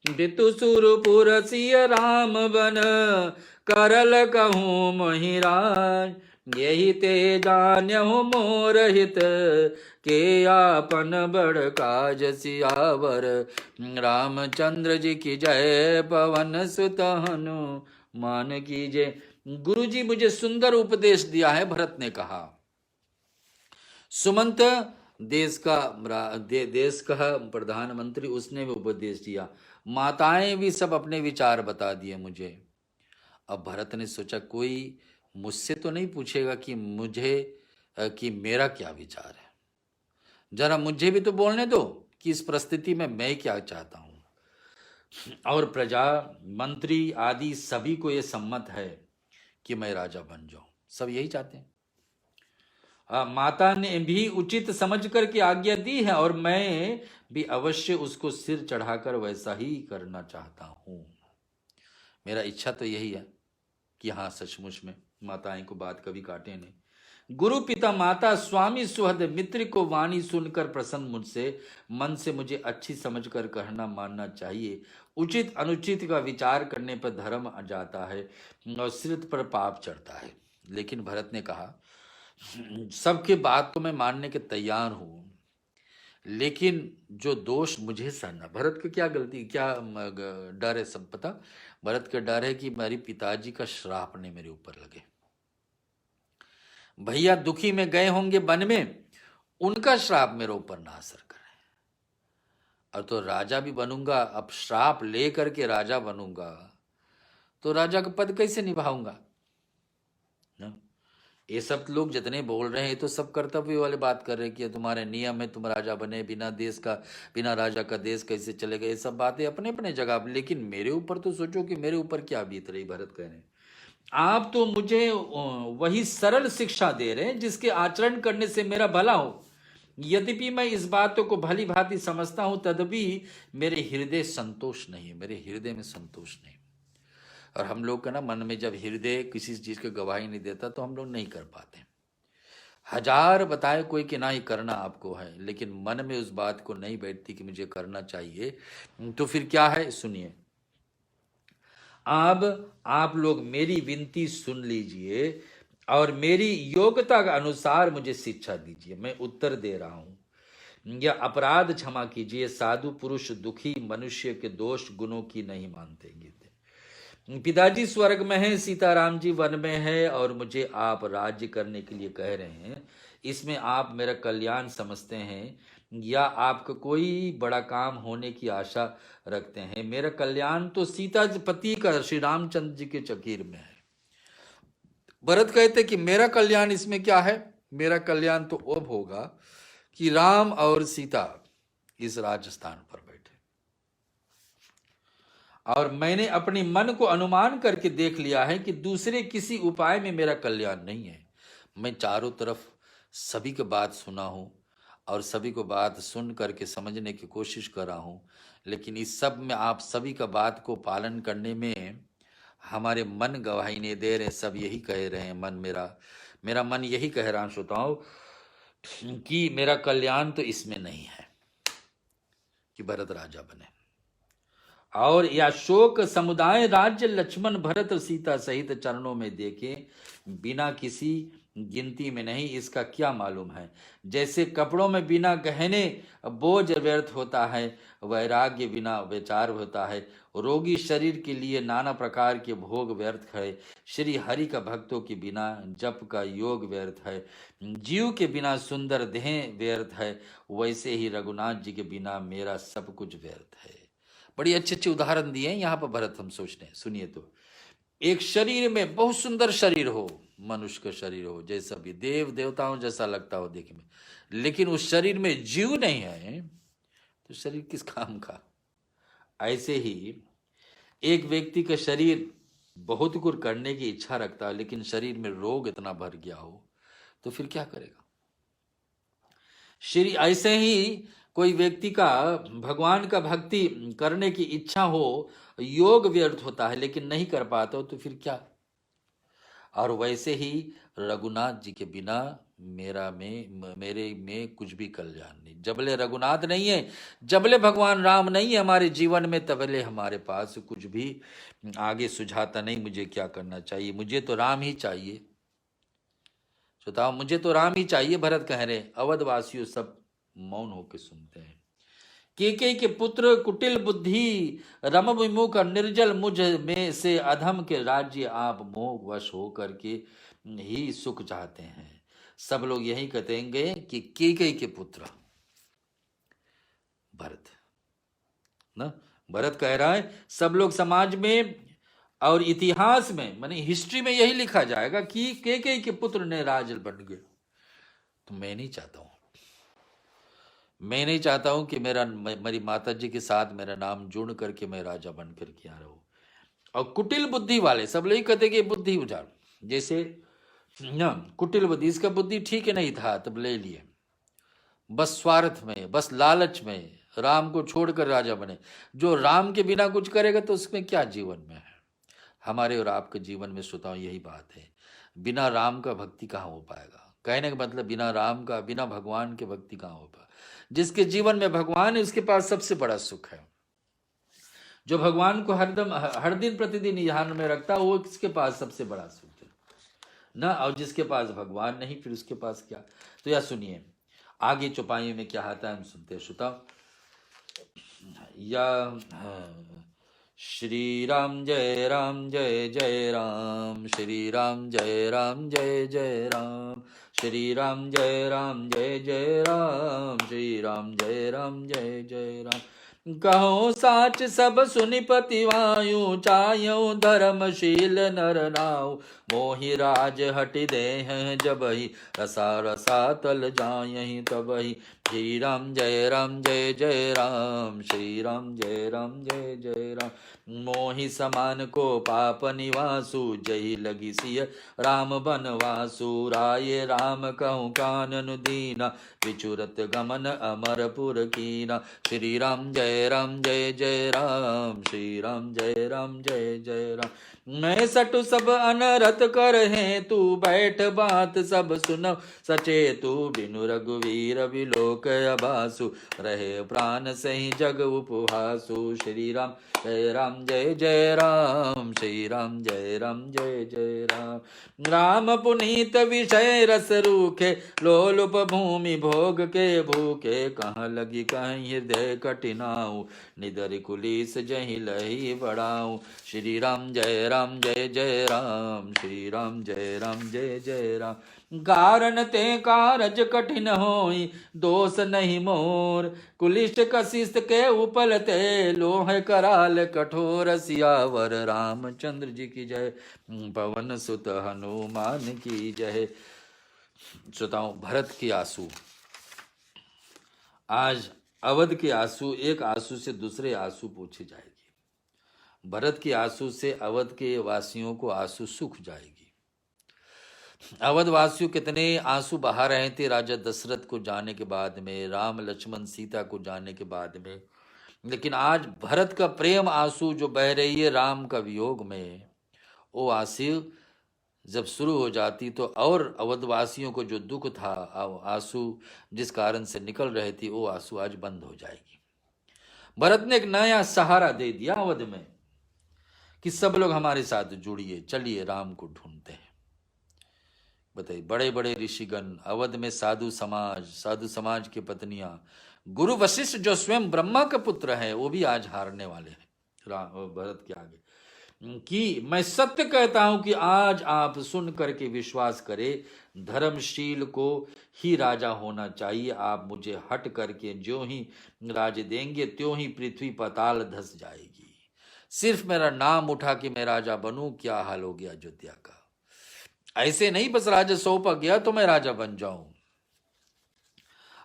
बितु सुरपुर सिय राम बन, करल कहूँ महिराज, यही ते जान्यहु मोर हित, के आपन बड़ काज सियावर, रामचंद्र जी की जय, पवन सुत हनुमान की जय। गुरु जी मुझे सुंदर उपदेश दिया है, भरत ने कहा। सुमंत देश का प्रधानमंत्री, उसने भी उपदेश दिया, माताएं भी सब अपने विचार बता दिए मुझे। अब भरत ने सोचा कोई मुझसे तो नहीं पूछेगा कि मेरा क्या विचार है, जरा मुझे भी तो बोलने दो कि इस परिस्थिति में मैं क्या चाहता हूं। और प्रजा मंत्री आदि सभी को यह सम्मत है कि मैं राजा बन जाऊं, सब यही चाहते हैं। माता ने भी उचित समझ कर के आज्ञा दी है, और मैं भी अवश्य उसको सिर चढ़ाकर वैसा ही करना चाहता हूं। मेरा इच्छा तो यही है कि हाँ, सचमुच में माताएं को बात कभी काटे नहीं। गुरु पिता माता स्वामी सुहृद मित्र को वाणी सुनकर प्रसन्न मुझसे, मन से मुझे अच्छी समझकर कहना मानना चाहिए। उचित अनुचित का विचार करने पर धर्म आ जाता है और सिर पर पाप चढ़ता है। लेकिन भरत ने कहा, सबके बात तो मैं मानने के तैयार हूं, लेकिन जो दोष मुझे सहना। भरत को क्या गलती, क्या डर है, सब पता। भरत का डर है कि मेरे पिताजी का श्राप नहीं मेरे ऊपर लगे। भैया दुखी में गए होंगे वन में, उनका श्राप मेरे ऊपर ना असर करे। और तो राजा भी बनूंगा, अब श्राप ले करके राजा बनूंगा तो राजा का पद कैसे निभाऊंगा। ये सब लोग जितने बोल रहे हैं तो सब कर्तव्य वाले बात कर रहे हैं कि तुम्हारे नियम है, तुम राजा बने, बिना राजा का देश कैसे चलेगा। ये सब बातें अपने अपने जगह, लेकिन मेरे ऊपर तो सोचो कि मेरे ऊपर क्या बीत रही। भरत कह रहे हैं, आप तो मुझे वही सरल शिक्षा दे रहे हैं जिसके आचरण करने से मेरा भला हो। यद्यपि मैं इस बातों को भली भांति समझता हूं, तदपि मेरे हृदय संतोष नहीं है, मेरे हृदय में संतोष नहीं। और हम लोग का ना मन में जब हृदय किसी चीज की गवाही नहीं देता तो हम लोग नहीं कर पाते। हजार बताए कोई कि ना ही करना आपको है, लेकिन मन में उस बात को नहीं बैठती कि मुझे करना चाहिए, तो फिर क्या है, सुनिए। अब आप लोग मेरी विनती सुन लीजिए और मेरी योग्यता के अनुसार मुझे शिक्षा दीजिए। मैं उत्तर दे रहा हूं। यह अपराध क्षमा कीजिए, साधु पुरुष दुखी मनुष्य के दोष गुणों की नहीं मानते। पिताजी स्वर्ग में है, सीताराम जी वन में है, और मुझे आप राज्य करने के लिए कह रहे हैं। इसमें आप मेरा कल्याण समझते हैं या आपका कोई बड़ा काम होने की आशा रखते हैं? मेरा कल्याण तो सीता पति का, श्री रामचंद्र जी के चकीर में है। भरत कहते कि मेरा कल्याण इसमें क्या है? मेरा कल्याण तो अब होगा कि राम और सीता इस राजस्थान पर बैठे, और मैंने अपने मन को अनुमान करके देख लिया है कि दूसरे किसी उपाय में मेरा कल्याण नहीं है। मैं चारों तरफ सभी की बात सुना हूं और सभी को बात सुन करके समझने की कोशिश कर रहा हूं, लेकिन इस सब में आप सभी का बात को पालन करने में हमारे मन गवाही नहीं दे रहे। सब यही कह रहे हैं, मेरा मन यही कह रहा, श्रोताओं, कि मेरा कल्याण तो इसमें नहीं है कि भरत राजा बने। और या शोक समुदाय राज्य लक्ष्मण भरत सीता सहित चरणों में देखे, बिना किसी गिनती में नहीं, इसका क्या मालूम है। जैसे कपड़ों में बिना गहने बोझ व्यर्थ होता है, वैराग्य बिना विचार होता है। रोगी शरीर के लिए नाना प्रकार के भोग व्यर्थ है। श्री हरि का भक्तों के बिना जप का योग व्यर्थ है। जीव के बिना सुंदर देह व्यर्थ है। वैसे ही रघुनाथ जी के बिना मेरा सब कुछ व्यर्थ है। बड़ी अच्छे अच्छे उदाहरण दिए हैं यहाँ पर भरत, हम सोचते हैं। सुनिए तो, एक शरीर में बहुत सुंदर शरीर हो, मनुष्य का शरीर हो, जैसा भी देव देवताओं जैसा लगता हो देखने में, लेकिन उस शरीर में जीव नहीं है तो शरीर किस काम का। ऐसे ही एक व्यक्ति का शरीर बहुत कुछ करने की इच्छा रखता है, लेकिन शरीर में रोग इतना भर गया हो तो फिर क्या करेगा। श्री ऐसे ही कोई व्यक्ति का भगवान का भक्ति करने की इच्छा हो, योग व्यर्थ होता है लेकिन नहीं कर पाता हो तो फिर क्या। और वैसे ही रघुनाथ जी के बिना मेरे में कुछ भी कल्याण नहीं। जबले रघुनाथ नहीं है, जबले भगवान राम नहीं है हमारे जीवन में, तबले हमारे पास कुछ भी आगे सुझाता नहीं। मुझे क्या करना चाहिए, मुझे तो राम ही चाहिए। बताओ, मुझे तो राम ही चाहिए, भरत कह रहे। अवधवासियों सब मौन होकर सुनते हैं। केकई के पुत्र कुटिल बुद्धि, रम विमुख निर्जल, मुझ में से अधम के राज्य आप मोह वश हो करके ही सुख चाहते हैं। सब लोग यही कहेंगे कि केकई के पुत्र भरत ना। भरत कह रहा है, सब लोग समाज में और इतिहास में, माने हिस्ट्री में यही लिखा जाएगा कि केकई के पुत्र ने राज बन गए। तो मैं नहीं चाहता हूं, मैं नहीं चाहता हूं कि मेरी माता जी के साथ मेरा नाम जुड़ करके मैं राजा बन करके आ रहा हूं। और कुटिल बुद्धि वाले सब लोग कहते कि बुद्धि उजाड़, जैसे ना कुटिल बुद्धि, इसका बुद्धि ठीक नहीं था तब ले लिए, बस स्वार्थ में, बस लालच में राम को छोड़कर राजा बने। जो राम के बिना कुछ करेगा तो उसमें क्या जीवन में है। हमारे और आपके जीवन में श्रोताओं यही बात है, बिना राम का भक्ति कहाँ हो पाएगा। कहने का मतलब बिना राम का, बिना भगवान के भक्ति कहाँ हो पाएगा। जिसके जीवन में भगवान है उसके पास सबसे बड़ा सुख है। जो भगवान को हर दिन प्रतिदिन ध्यान में रखता है वो किसके पास सबसे बड़ा सुख है ना। और जिसके पास भगवान नहीं फिर उसके पास क्या। तो यह सुनिए आगे चौपाई में क्या आता है, हम सुनते हैं श्रोता। या श्री राम जय राम जय जय राम, श्री राम जय राम जय जय राम, श्री राम जय राम जय जय राम, श्री राम जय राम जय जय राम। कहो साच सब सुनि पतिवायु, चायो धर्मशील नर नाउ, मोहि राज हटि देह जबहि, रसा रसा तल जायहि तबहि। श्री राम जय जय राम, श्री राम जय जय राम। मोहि समान को पाप निवासु, जही लगी सिय राम बनवासु। राय राम कहूँ कानन दीना, विचुरत गमन अमरपुर कीना। श्री राम जय जय राम, श्री राम जय जय राम। मैं सटु सब अनरत कर है, तू बैठ बात सब सुनो सचे तू। बिनु रघुवीर विलोक अबासु, रहे प्राण सही जग उपहासु। श्री राम जय जय राम, श्री राम जय जय राम। राम पुनीत विषय रस रूखे, लोलुप भूमि भोग के भूखे। कहाँ लगी कहीं हृदय कठिनाऊ, निदर कुलीस जही लही बढ़ाऊ। श्री राम जय जय राम, श्री राम जय जय राम। कारण ते कारज कठिन होई, दोष नहीं मोर। कुलिष्ट कशिष्ट के उपलते, लोह कराल कठोर। सियावर रामचंद्र जी की जय, पवन सुत हनुमान की जय। श्रोताओं, भरत के आंसू, आज अवध के आंसू, एक आंसू से दूसरे आंसू पूछे जाएगी। भरत के आंसू से अवध के वासियों को आंसू सूख जाएगी। अवध वासियों कितने आंसू बहा रहे थे राजा दशरथ को जाने के बाद में, राम लक्ष्मण सीता को जाने के बाद में। लेकिन आज भरत का प्रेम आंसू जो बह रही है राम का वियोग में, वो आंसू जब शुरू हो जाती तो और अवधवासियों को जो दुख था, आंसू जिस कारण से निकल रहे थे, वो आंसू आज बंद हो जाएगी। भरत ने एक नया सहारा दे दिया अवध में कि सब लोग हमारे साथ जुड़िए, चलिए राम को ढूंढते हैं। बताइए, बड़े बड़े ऋषिगण, अवध में साधु समाज की पत्नियां, गुरु वशिष्ठ जो स्वयं ब्रह्मा का पुत्र है, वो भी आज हारने वाले हैं भरत के आगे। कि मैं सत्य कहता हूं कि आज आप सुन करके विश्वास करें, धर्मशील को ही राजा होना चाहिए। आप मुझे हट करके जो ही राज देंगे त्यों ही पृथ्वी पाताल धस जाएगी। सिर्फ मेरा नाम उठा कि मैं राजा बनूं, क्या हाल हो गया अयोध्या का। ऐसे नहीं बस राजा सौंपा गया तो मैं राजा बन जाऊं।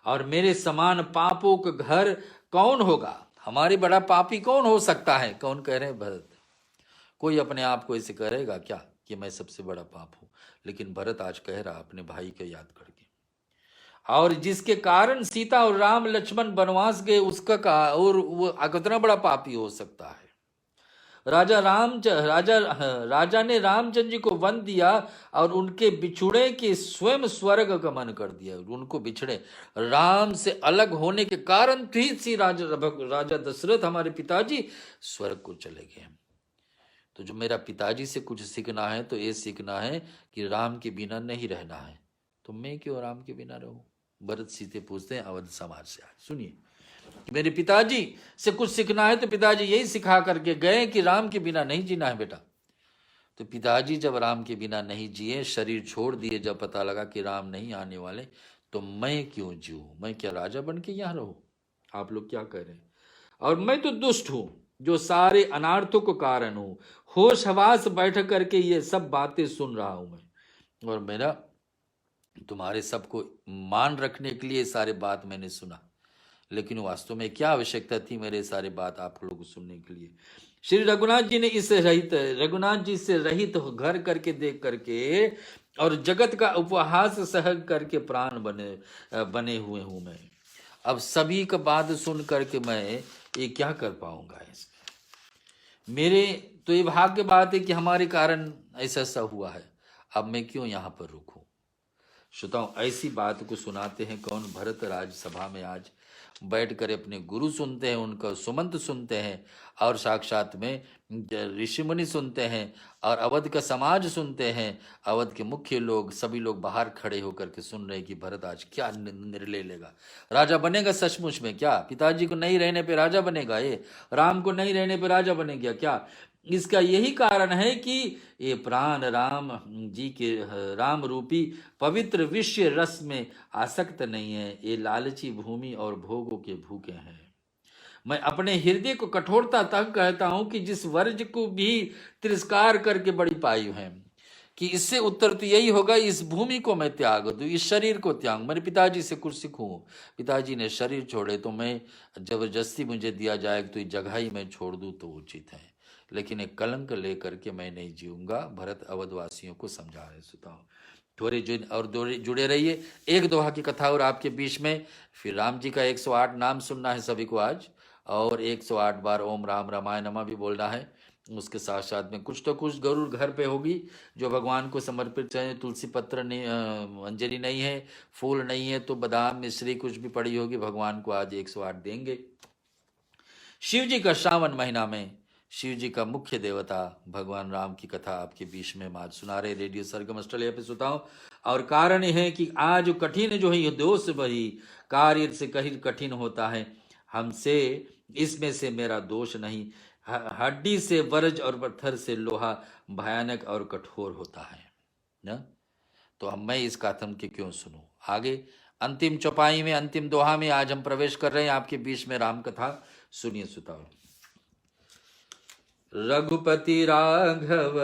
और मेरे समान पापों का घर कौन होगा? हमारे बड़ा पापी कौन हो सकता है? कौन कह रहे हैं? भरत। कोई अपने आप को ऐसे करेगा क्या कि मैं सबसे बड़ा पाप हूं? लेकिन भरत आज कह रहा अपने भाई को याद करके, और जिसके कारण सीता और राम लक्ष्मण वनवास गए, उसका कहा, और वो कितना बड़ा पापी हो सकता है? राजा ने रामचंद्र जी को वन दिया और उनके बिछुड़े के स्वयं स्वर्ग गमन कर दिया। उनको बिछड़े राम से अलग होने के कारण ही राजा दशरथ हमारे पिताजी स्वर्ग को चले गए। तो जो मेरा पिताजी से कुछ सीखना है तो ये सीखना है कि राम के बिना नहीं रहना है। तो मैं क्यों राम के बिना रहूं? भरत सीते पूछते हैं अवध समाज से। आज सुनिए, मेरे पिताजी से कुछ सीखना है तो पिताजी यही सिखा करके गए कि राम के बिना नहीं जीना है बेटा। तो पिताजी जब राम के बिना नहीं जिए, शरीर छोड़ दिए, जब पता लगा कि राम नहीं आने वाले, तो मैं क्यों जीऊं? मैं क्या राजा बन के यहां रहूं? आप लोग क्या कह रहे हैं? और मैं तो दुष्ट हूं, जो सारे अनार्थों को कारण हूं। होश हवास बैठ करके ये सब बातें सुन रहा हूं मैं, और मेरा तुम्हारे सबको मान रखने के लिए सारे बात मैंने सुना, लेकिन वास्तव में क्या आवश्यकता थी मेरे सारे बात आप लोगों को सुनने के लिए? श्री रघुनाथ जी ने रघुनाथ जी से रहित घर करके देख करके और जगत का उपहास सह करके प्राण बने हुए हूं मैं। अब सभी का बात सुन करके मैं ये क्या कर पाऊंगा? मेरे तो ये भाग्य की बात है कि हमारे कारण ऐसा हुआ है। अब मैं क्यों यहाँ पर रुकूं? श्रोताओं, ऐसी बात को सुनाते हैं कौन? भरत राजसभा में आज बैठ कर अपने गुरु सुनते हैं, उनका सुमंत सुनते हैं, और साक्षात में ऋषि मुनि सुनते हैं, और अवध का समाज सुनते हैं। अवध के मुख्य लोग, सभी लोग बाहर खड़े होकर के सुन रहे हैं कि भरत आज क्या निर्णय लेगा। राजा बनेगा सचमुच में क्या? पिताजी को नहीं रहने पे राजा बनेगा? ये राम को नहीं रहने पे राजा बनेगा क्या? इसका यही कारण है कि ये प्राण राम जी के राम रूपी पवित्र विषय रस में आसक्त नहीं है। ये लालची भूमि और भोगों के भूखे हैं। मैं अपने हृदय को कठोरता तक कहता हूं कि जिस वर्ज को भी तिरस्कार करके बड़ी पाई है, कि इससे उत्तर तो यही होगा, इस भूमि को मैं त्याग दूं, इस शरीर को त्याग। मेरे पिताजी से कुछ सीखूं। पिताजी ने शरीर छोड़े तो मैं जबरदस्ती मुझे दिया जाए तो जगह ही मैं छोड़ दूं तो उचित है, लेकिन एक कलंक लेकर के मैं नहीं जीऊंगा। भरत अवधवासियों को समझा रहे। सुताओ थोड़े जुड़े रहिए। एक दोहा की कथा और आपके बीच में, फिर राम जी का 108 नाम सुनना है सभी को आज, और 108 बार ओम राम रामाय नमः भी बोलना है। उसके साथ साथ में कुछ तो कुछ जरूर घर पे होगी जो भगवान को समर्पित, चाहे तुलसी पत्र नहीं, अंजलि नहीं है, फूल नहीं है, तो बादाम मिश्री कुछ भी पड़ी होगी, भगवान को आज 108 देंगे। शिव जी का श्रावण महीना में शिव जी का मुख्य देवता भगवान राम की कथा आपके बीच में आज सुना रहे रेडियो सरगम ऑस्ट्रेलिया पे सुताओ। और कारण है कि आज कठिन जो है ये दोष वही कार्य से कहीं कठिन होता है हमसे, इसमें से मेरा दोष नहीं। हड्डी से वज्र और पत्थर से लोहा भयानक और कठोर होता है ना। तो अब मैं इस कथन के क्यों सुनूं? आगे अंतिम चौपाई में, अंतिम दोहा में आज हम प्रवेश कर रहे हैं आपके बीच में राम कथा। सुनिए सुताओ। रघुपति राघव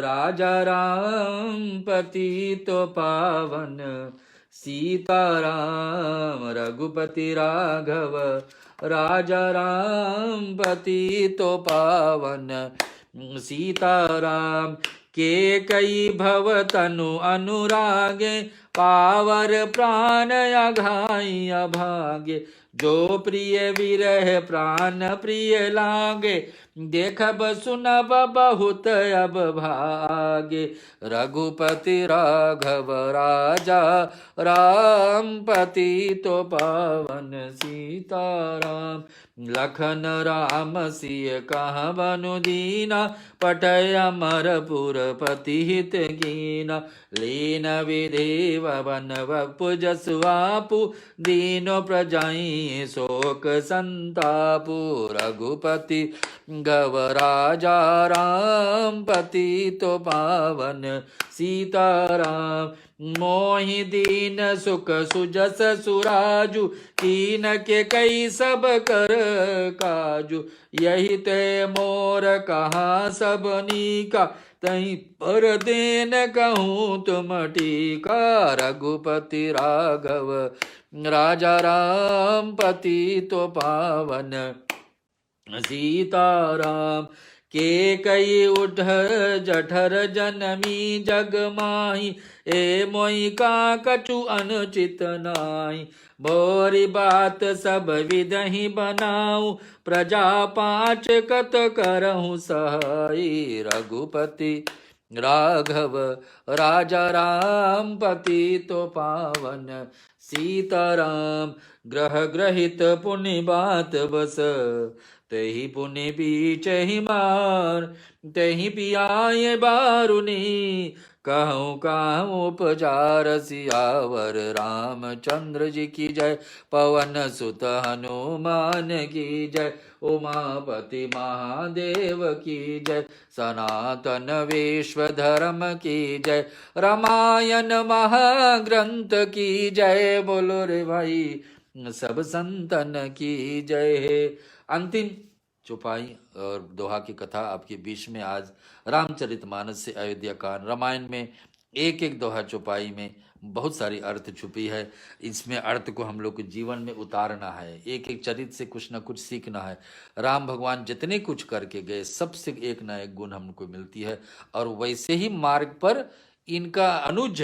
राजा राम, पति तो पावन सीताराम। रघुपति राघव राजा राम, पति तो पावन सीताराम। के कई भव तनु अनुरागे, पावर प्राण अघाई अभागे, जो प्रिय विरह प्राण प्रिय लागे, देखब सुनब बहुत अब भागे। रघुपति राघव राजा राम, पतितो पावन सीताराम। लखन राम सिय कहाँ बनु दीना, पटय अमरपुर पति हित कीना। लीन विधेव वन वपु जसु आपु, दीनो प्रजाई शोक संतापु। रघुपति गव राजा राम, पतितो पावन सीताराम। मोहि दीन सुख सुजस सुराजु, कीन के कई सब कर काजु। यही ते मोर कहा सबनी का, तहीं पर देन कहूँ तुम टीका। रघुपति राघव राजा राम, पतितो पावन सीताराम। के कई उठ जठर जनमी जग माही, ए मोई का कछु अनुचित नाई। बोरी बात सब विदहि बनाऊं, प्रजा पाँच कत करहूँ सहाई। रघुपति राघव राजा राम, पतितो पावन सीताराम। ग्रह ग्रहित पुण्य बात बस, तेहि पुण्य बीच ही मार। तेहि पियाए बारुनी, कहूँ कहूँ उपजार। सियावर रामचंद्र जी की जय, पवन सुत हनुमान की जय। उमापति महादेव की जय, सनातन विश्व धर्म की जय। रामायण महाग्रंथ की जय, बोलो रे भाई सब संतन की जय। अंतिम चौपाई और दोहा की कथा आपके बीच में आज रामचरितमानस से अयोध्या कांड। रामायण में एक एक दोहा चौपाई में बहुत सारी अर्थ छुपी है। इसमें अर्थ को हम लोग के जीवन में उतारना है, एक एक चरित्र से कुछ ना कुछ सीखना है। राम भगवान जितने कुछ करके गए, सबसे एक ना एक गुण हमको मिलती है। और वैसे ही मार्ग पर इनका अनुज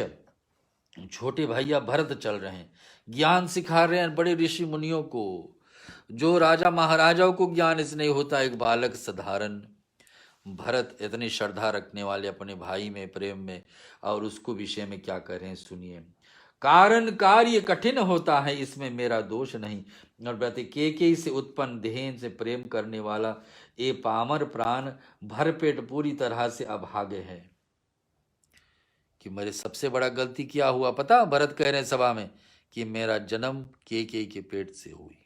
छोटे भैया भरत चल रहे हैं, ज्ञान सिखा रहे हैं बड़े ऋषि मुनियों को। जो राजा महाराजाओं को ज्ञान इस नहीं होता, एक बालक साधारण भरत इतनी श्रद्धा रखने वाले अपने भाई में, प्रेम में, और उसको विषय में क्या कह रहे हैं सुनिए। कारण कार्य कठिन होता है, इसमें मेरा दोष नहीं। और कहते के से उत्पन्न देह से प्रेम करने वाला ये पामर प्राण भरपेट पूरी तरह से अभागे है। कि मेरे सबसे बड़ा गलती क्या हुआ पता? भरत कह रहे हैं सभा में कि मेरा जन्म के पेट से हुई।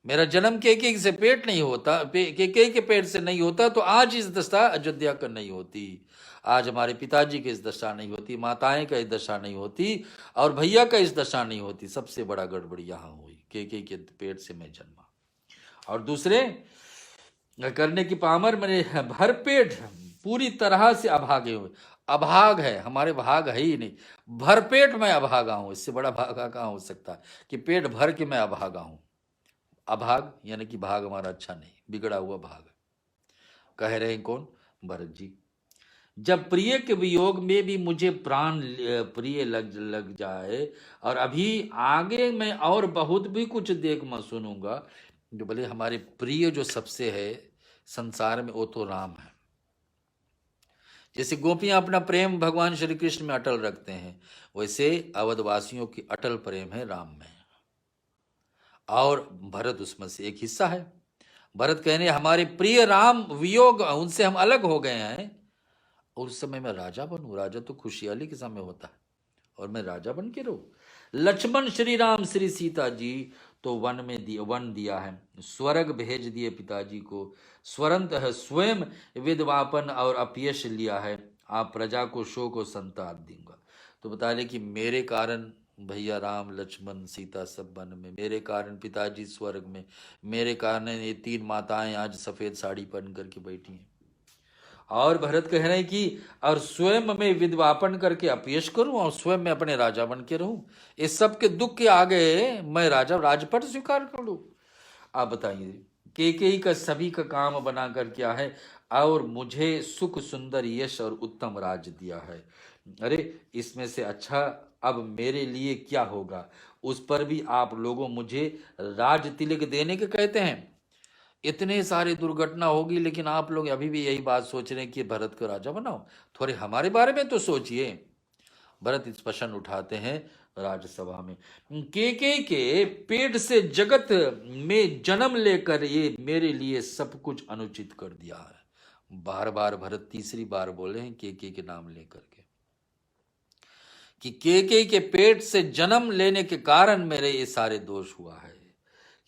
मेरा जन्म के से पेट नहीं होता, के पेट से नहीं होता तो आज इस दशा अयोध्या का नहीं होती, आज हमारे पिताजी की इस दशा नहीं होती, माताएं का इस दशा नहीं होती, और भैया का इस दशा नहीं होती। सबसे बड़ा गड़बड़ी यहाँ हुई, के पेट से मैं जन्मा। और दूसरे करने की पामर मेरे भरपेट पूरी तरह से अभागे हुए। अभाग है, हमारे भाग है ही नहीं, भरपेट मैं अभागा हूं। इससे बड़ा भागा कहाँ हो सकता है कि पेट भर के मैं अभागा हूं। अभाग यानी कि भाग हमारा अच्छा नहीं, बिगड़ा हुआ भाग। कह रहे हैं कौन? भरत जी। जब प्रिय के वियोग में भी मुझे प्राण प्रिय लग जाए, और अभी आगे मैं और बहुत भी कुछ देख मैं सुनूंगा, जो बोले हमारे प्रिय जो सबसे है संसार में वो तो राम है। जैसे गोपियां अपना प्रेम भगवान श्री कृष्ण में अटल रखते हैं, वैसे अवधवासियों की अटल प्रेम है राम में, और भरत उसमें से एक हिस्सा है। भरत कहने हमारे प्रिय राम वियोग, उनसे हम अलग हो गए हैं, और उस समय मैं राजा बनूं। राजा तो खुशहाली के समय होता है, और मैं राजा बन के रहूं। लक्ष्मण श्री राम श्री सीता जी तो वन दिया है, स्वर्ग भेज दिए पिताजी को, स्वरंत है स्वयं विधवापन और अपयश लिया है, आप प्रजा को शोक और संताप दूंगा। तो बता रहे कि मेरे कारण भैया राम लक्ष्मण सीता सब वन में, मेरे कारण पिताजी स्वर्ग में, मेरे कारण ये 3 माताएं आज सफेद साड़ी पहन करके बैठी हैं। और भरत कह रहे हैं कि और स्वयं में विधवापन करके अपयश करूं, और स्वयं में अपने राजा बन के रहूं। इस सब के दुख के आगे मैं राजा राजपट स्वीकार कर लूं। आप बताइए, के का सभी का काम बना कर क्या है, और मुझे सुख सुंदर यश और उत्तम राज दिया है। अरे इसमें से अच्छा अब मेरे लिए क्या होगा? उस पर भी आप लोगों मुझे राज तिलक देने के कहते हैं। इतने सारे दुर्घटना होगी, लेकिन आप लोग अभी भी यही बात सोच रहे हैं कि भरत को राजा बनाओ। थोड़े हमारे बारे में तो सोचिए। भरत इस प्रश्न उठाते हैं राज्यसभा में। के पेट से जगत में जन्म लेकर ये मेरे लिए सब कुछ अनुचित कर दिया है। बार बार भरत तीसरी बार बोले हैं के नाम लेकर के कि के पेट से जन्म लेने के कारण मेरे ये सारे दोष हुआ है।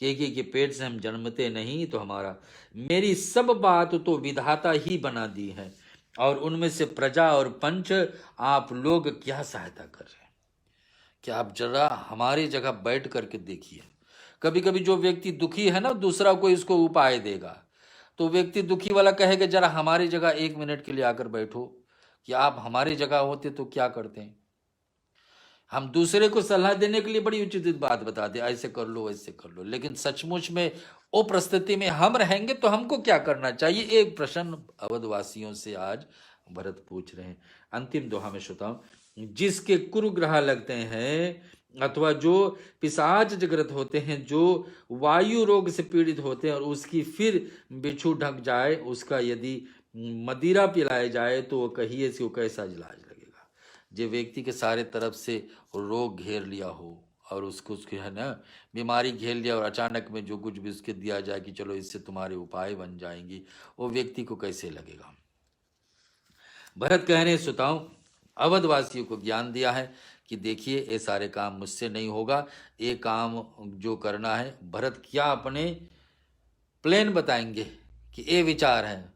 के पेट से हम जन्मते नहीं तो हमारा मेरी सब बात तो विधाता ही बना दी है, और उनमें से प्रजा और पंच आप लोग क्या सहायता कर रहे हैं? क्या आप जरा हमारी जगह बैठ करके देखिए। कभी कभी जो व्यक्ति दुखी है ना, दूसरा कोई इसको उपाय देगा, तो व्यक्ति दुखी वाला कहेगा जरा हमारी जगह 1 मिनट के लिए आकर बैठो, कि आप हमारी जगह होते तो क्या करते हैं। हम दूसरे को सलाह देने के लिए बड़ी उचित बात बताते, ऐसे कर लो ऐसे कर लो, लेकिन सचमुच में वो परिस्थिति में हम रहेंगे तो हमको क्या करना चाहिए? एक प्रश्न अवधवासियों से आज भरत पूछ रहे हैं। अंतिम दोहा में श्रोताओं, जिसके कुरुग्रह लगते हैं अथवा जो पिशाच जगृत होते हैं, जो वायु रोग से पीड़ित होते हैं और उसकी फिर बिच्छू ढक जाए, उसका यदि मदिरा पिलाया जाए तो वो कहिए से वो कैसा इलाज लगेगा। जो व्यक्ति के सारे तरफ से रोग घेर लिया हो और उसको उसके है ना बीमारी घेर लिया, और अचानक में जो कुछ भी उसके दिया जाए कि चलो इससे तुम्हारे उपाय बन जाएंगी, वो व्यक्ति को कैसे लगेगा? भरत कह रहे सुताओं, अवधवासियों को ज्ञान दिया है कि देखिए ये सारे काम मुझसे नहीं होगा, ये काम जो करना है भरत क्या अपने प्लान बताएंगे कि ये विचार है,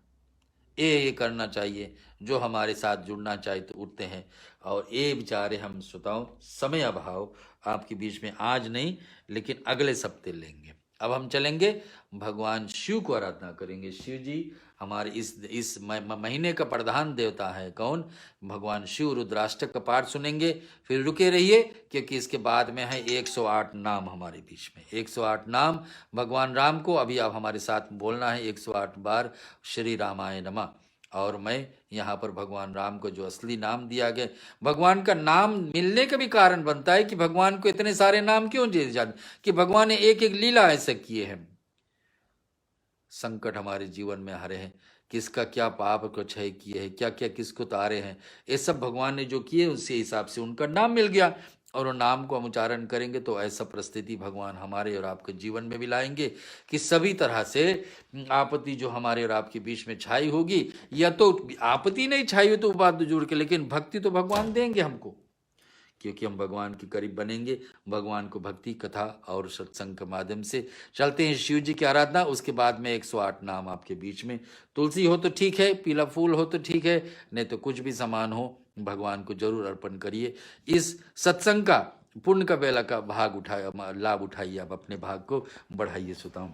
ये करना चाहिए, जो हमारे साथ जुड़ना चाहे तो उठते हैं। और ये विचारे हम श्रोताओं समय अभाव आपके बीच में आज नहीं लेकिन अगले सप्ताह लेंगे। अब हम चलेंगे भगवान शिव को आराधना करेंगे। शिव जी हमारे इस महीने का प्रधान देवता है। कौन? भगवान शिव। रुद्राष्टक का पाठ सुनेंगे, फिर रुके रहिए क्योंकि इसके बाद में है 108 नाम हमारे बीच में। 108 नाम भगवान राम को अभी आप हमारे साथ बोलना है 108 बार श्री रामाय नमः। और मैं यहाँ पर भगवान राम को जो असली नाम दिया गया, भगवान का नाम मिलने का भी कारण बनता है कि भगवान को इतने सारे नाम क्यों दिए जाते, कि भगवान ने एक एक लीला ऐसे किए हैं। संकट हमारे जीवन में आ रहे हैं, किसका क्या पाप को क्षय किए हैं, क्या क्या किसको तारे हैं, ये सब भगवान ने जो किए उसी हिसाब से उनका नाम मिल गया। और नाम को हम उच्चारण करेंगे तो ऐसा परिस्थिति भगवान हमारे और आपके जीवन में भी लाएंगे कि सभी तरह से आपत्ति जो हमारे और आपके बीच में छाई होगी, या तो आपत्ति नहीं छाई हो तो बात जुड़ के, लेकिन भक्ति तो भगवान देंगे हमको, क्योंकि हम भगवान के करीब बनेंगे। भगवान को भक्ति कथा और सत्संग के माध्यम से चलते हैं शिव जी की आराधना। उसके बाद में 108 नाम आपके बीच में, तुलसी हो तो ठीक है, पीला फूल हो तो ठीक है, नहीं तो कुछ भी सामान हो भगवान को जरूर अर्पण करिए। इस सत्संग का पुण्य का बेला का भाग उठाए, लाभ उठाइए, आप अपने भाग को बढ़ाइए। सुताऊं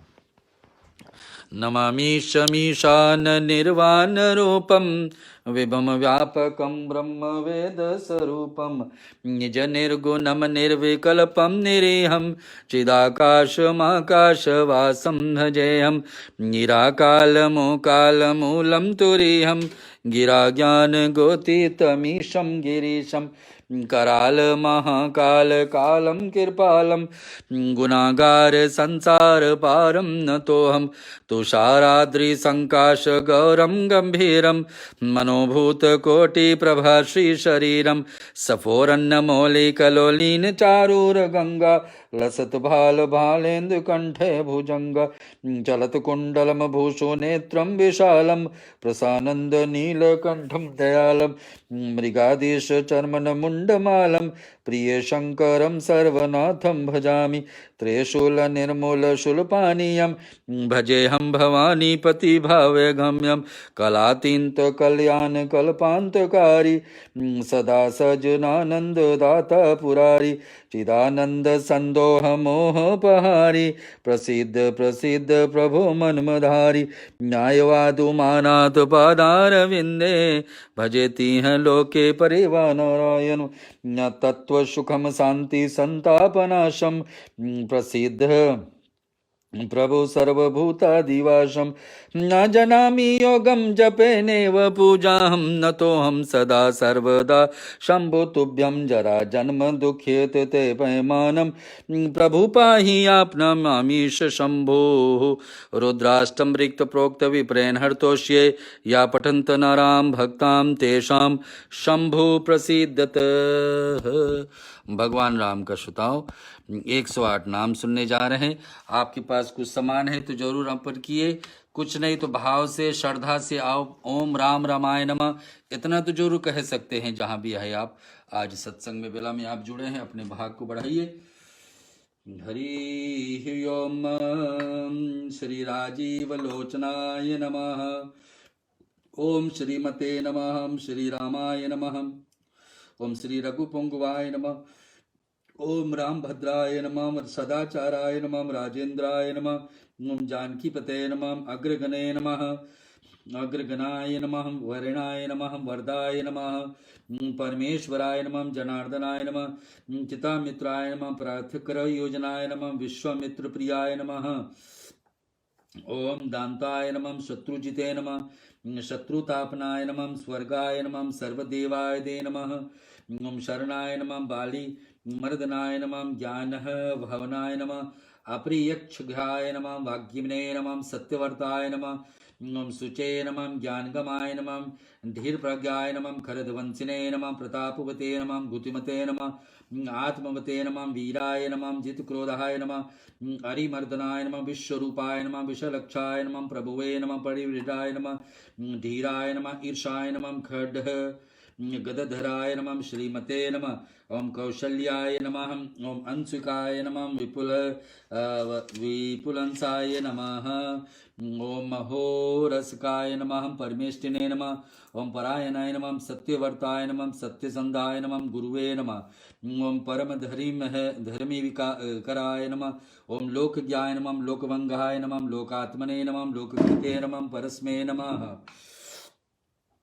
नमामि शमीशान निर्वाण रूपम विभम व्यापकम ब्रह्म वेद स्वरूपम निज निर्गुणम निर्विकल्पम निरीहम चिदाकाशमाकाशवासं भजेऽहं निराकालमोकालमूलं तुरीहं गिरा ज्ञान गोतीतमीशं गिरीशं कराल महाकाल कालम कृपालम गुणागार संसार पारम नतोहम तुषाराद्रि संकाश गौरम गंभीरम मनोभूत कोटि प्रभा श्री शरीरम सफोरन्न मौलिकलोलीन चारूर गंगा लसत भाल भालेन्दु कंठे भुजंग चलत कुंडलम भूषो नेत्रम विशालम प्रसानंद नीलकंठम दयालम मृगाधीश चर्मन मुंडमालम प्रिय शंकरम सर्वनाथम भजामि त्रिशूल निर्मूल शूलपानीयम भजेऽहं भवानीपति भावगम्यम कलातीत कल्याण कल्पांतकारी सदा सजनानंद दाता पुरारी चिदानंद संदोह मोहपहारी प्रसिद्ध प्रसिद्ध प्रभु मनमधारी न्यायवादु मानात पादार विंदे भजेति हैं लोके परिवा नारायण न तत्व सुखम शांति संतापनाशम प्रसिद्ध प्रभु सर्वभूतादिवासं न जानामि योगं जपेनेव पूजाहं नतोऽहं सदा सर्वदा शम्भो तुभ्यं जरा जन्म दुःखेत ते पैमानं प्रभु पाहि आपनमामीश शम्भोः रुद्राष्टं रिक्तप्रोक्त विप्रेण हर्तोष्ये या पठन्त नरां भक्तां तेषां शम्भो प्रसीदत। भगवान राम का श्रोताओं 108 नाम सुनने जा रहे हैं। आपके पास कुछ सामान है तो जरूर अर्पण किए, कुछ नहीं तो भाव से श्रद्धा से आओ। ओम राम रामाय नमः इतना तो जरूर कह सकते हैं जहां भी है आप। आज सत्संग में बेला में आप जुड़े हैं, अपने भाग को बढ़ाइए। हरि ओम श्री राजीव लोचनाय नमः। ओम श्रीमते नमः। श्री रामाय नमः। ओम श्री रघुपुंगवाय नमः। ओम राम भद्राय नमः। सदाचाराय नमः। राजेंद्राय नमः। ओम जानकी पते नमः। अग्रगणे नमः। अग्रगणाय नमः। वरुणाय नमः। वरदाय नमः। परमेश्वराय नमः। जनार्दनाय नमः। चितामित्राय नमः। प्रार्थकर योजनाय नमः। विश्वामित्र प्रियाय नमः। ओम दान्ताय नमः। शत्रुजिते नमः। शत्रुतापनाय नमः। स्वर्गाय नमः। सर्वदेवाय दे नमः। ओम शरणाय नमः। बाली मर्दनाय नमः। ज्ञानः भवनाय नमः। अप्रियक्षघ्राय नमः। वाग्यम्ने नमः। सत्यवर्ताय नमः। ओम शुचे नमः। ज्ञानगमाय नमः। धीरप्रज्ञाय नमः। खरदवंशिने नमः। प्रतापवते नमः। गुतिमते नमः। आत्मवते नमः। वीराय नमः। जितक्रोधाय नमः। अरिमर्दनाय नमः। विश्वरूपाय नमः। विषलक्षाय नमः। प्रभुवे नमः। परिवृताय नमः। धीराय नमः। ईर्षाय नमः। खड्ग गदधराय नमः। श्रीमते नमः। ओम कौशल्याय नमः। ओम अंशुकाय नमः। विपुलंसाय नमः। ओम महोरसकाय नमः। परमेष्टिने नमः। ओम परायणाय नमः। सत्यवर्ताय नमः। सत्यसंधाय नमः। गुरुवे नमः। ओम परम धर्मी कराय नमः। ओम लोकज्ञाय नमः। लोकवंगाय नमः। लोकात्मने नमः। लोककृते नमः। परस्मै नमः।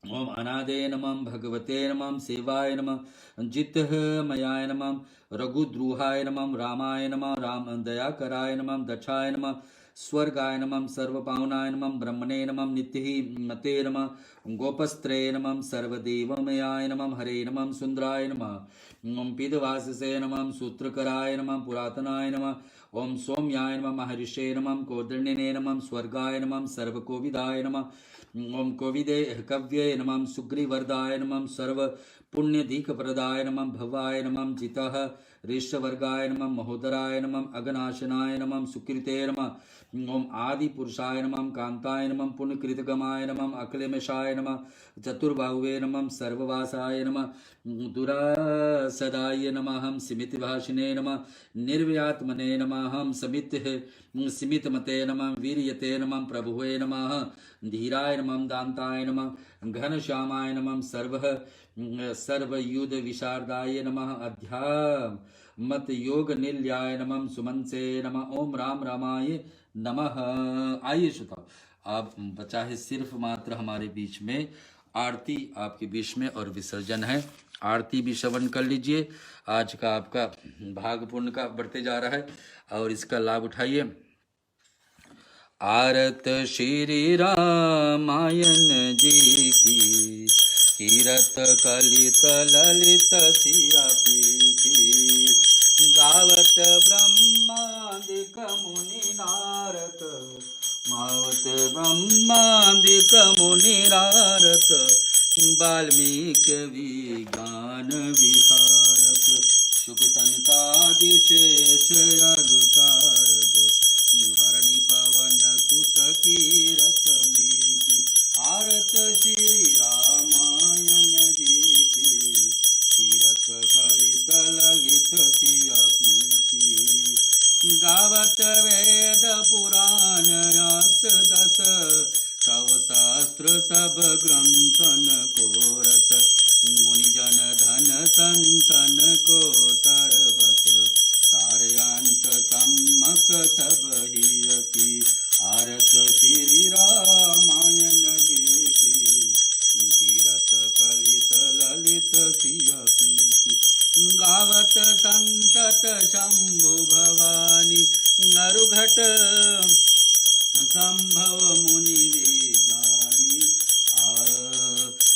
ओम अनादे नमः। भगवते नमः। सेवाय नमः। जितः मयाय नमः। रघुद्रुहाय नमः। रामाय नमः। राम दयाकराय नमः। दक्षाय नमः। स्वर्गाय नमः। सर्वपावनाय नमः। ब्रह्मणे नमः। नित्य मते नमः। गोपस्त्रे नमः। सर्वदेवमयाय नमः। हरे नमः। सुंदराय नमः। ओम पीतवाससे नमः। सूत्रकराय नमः। पुरातनाय नमः। ओम सौम्याय नमः। महर्षे नमः। कोदण्डिने नमः। स्वर्गाय नमः। सर्वकोविदाय नमः। ओम कोविदे कव्ये नमः। सुग्रीवर्धाय नमः। सर्व पुण्यदीकप्रदाय नमः। भवाय नमः। जितः ऋषवर्गाय नमः। महोदराय नमः। अगनाशनाय नमः। सुकृते नमः। ओम आदि पुरुषाय नमः। कांताय नमः। पुण्यकृतगमाय नमः। अक्लेमशाय नमः। चतुर्बाहुवे नमः। सर्ववासाय नमः। दुरासदाय नमः। सिमितभाषिने नमः। निर्व्यात्मने नमः। सिमितमते नमः। वीर्यते नमः। प्रभुवे नमः। धीराय नमः। दान्ताय नमः। घनश्यामाय नमः। सर्वयुध विशारदाय नमः। अध्यात्मत योग निल्याय नमः। सुमनसे नमः। ओम राम रामाय नमः। आइए श्रोताओ, आप बचा है सिर्फ मात्र हमारे बीच में आरती आपके बीच में और विसर्जन है। आरती भी श्रवण कर लीजिए। आज का आपका भाग पुण्य का बढ़ते जा रहा है और इसका लाभ उठाइए। आरत श्री रामायण जी की, कीरत कलित ललित सिया पीठी, गावत ब्रह्मादिक मुनि नारद, मावत ब्रह्मादिक मुनि नारद, वाल्मीकि विज्ञान विशारद, शुक सनकादि शेष अनुचारद, वरणी पवन सुत कीरत की, आरत श्री रामायण जी की, कीरत कलित ललित सिया पीठी, गावत वेद पुराण अष्टदश, सौ शास्त्र सब ग्रंथन को रस, मुनिजन धन संतन को तरबस, सारयांश सम्मत सब ही की, आरत श्री रामायण जी की, कीरत कलित ललित सिया पीठी, गावत संतत शंभु भवानी नरुघट संभव मुनि विज्ञानी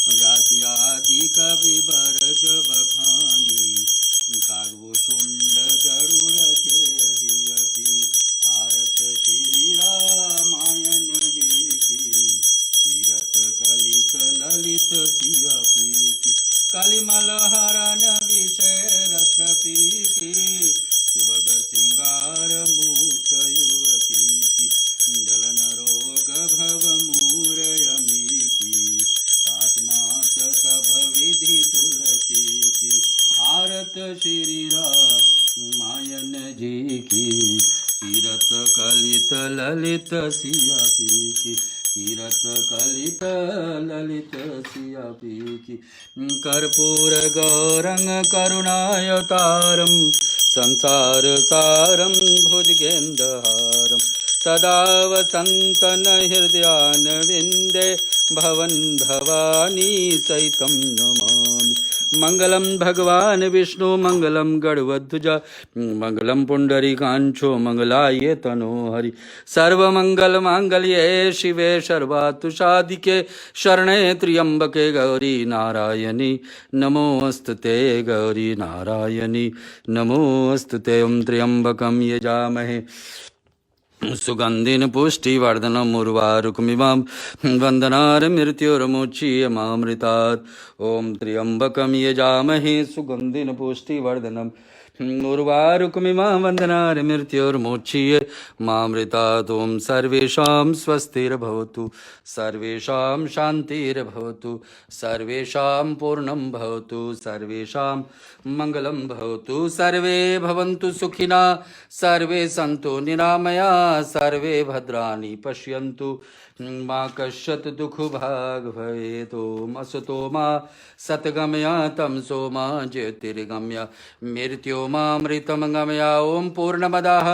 व्यासयादि कवि बरज बखानी कागभूषुंड गरुड़ के हियति आरत श्री रामायण जी की तीरथ कलित ललित सियपी की कलिमल हरण विषय रस पीकी सुभग श्रृंगार मुक्त युवती की जलन रोग भव मूरयमी की आत्मात सब विधि तुलसी की आरत श्री रामायण जी की तीरथ कलित ललित सियपी की तीरथ कलित ललित सियपी की कर्पूर गौरंग करुणायतारं संसार सारं भुजगेन्द्रहारं सदा वसन्तं हृदयानविन्दे भवन् भवानी सहितं नमामि मंगलम भगवान विष्णु मंगलम गणवध्वज मंगलम पुंडरीकांचो मंगलाय तनोहरि सर्वमंगल मांगल्ये शिवे सर्वार्थसाधिके शरणे त्र्यंबके गौरी नारायणी नमोस्तुते गौरी नारायणी नमोस्तुते ओं त्र्यंबकं यजामहे सुगंधिन पुष्टिवर्धनम उर्वारुकमिमां वंदनार मृत्युर्मुच्यमामृतात् ओम त्र्यंबकं यजामहे सुगंधिन पुष्टिवर्धनम उर्वारुकमिमां वंदनार मृत्युर्मुच्यमामृतात् ओम सर्वेषां स्वस्तिर्भवतु सर्वेषां शान्तिर्भवतु सर्वेषां पूर्णं भवतु सर्वेषां मंगलं भवतु सर्वे भवन्तु सुखिना सर्वे सन्तु निरामया सर्वे भद्राणि पश्यन्तु मा कश्चित् दुःखभाग् भवेत् ॐ असतो मा सद्गमय तमसो मा ज्योतिर्गमय मृत्योर्मामृतं गमय ॐ पूर्णमदः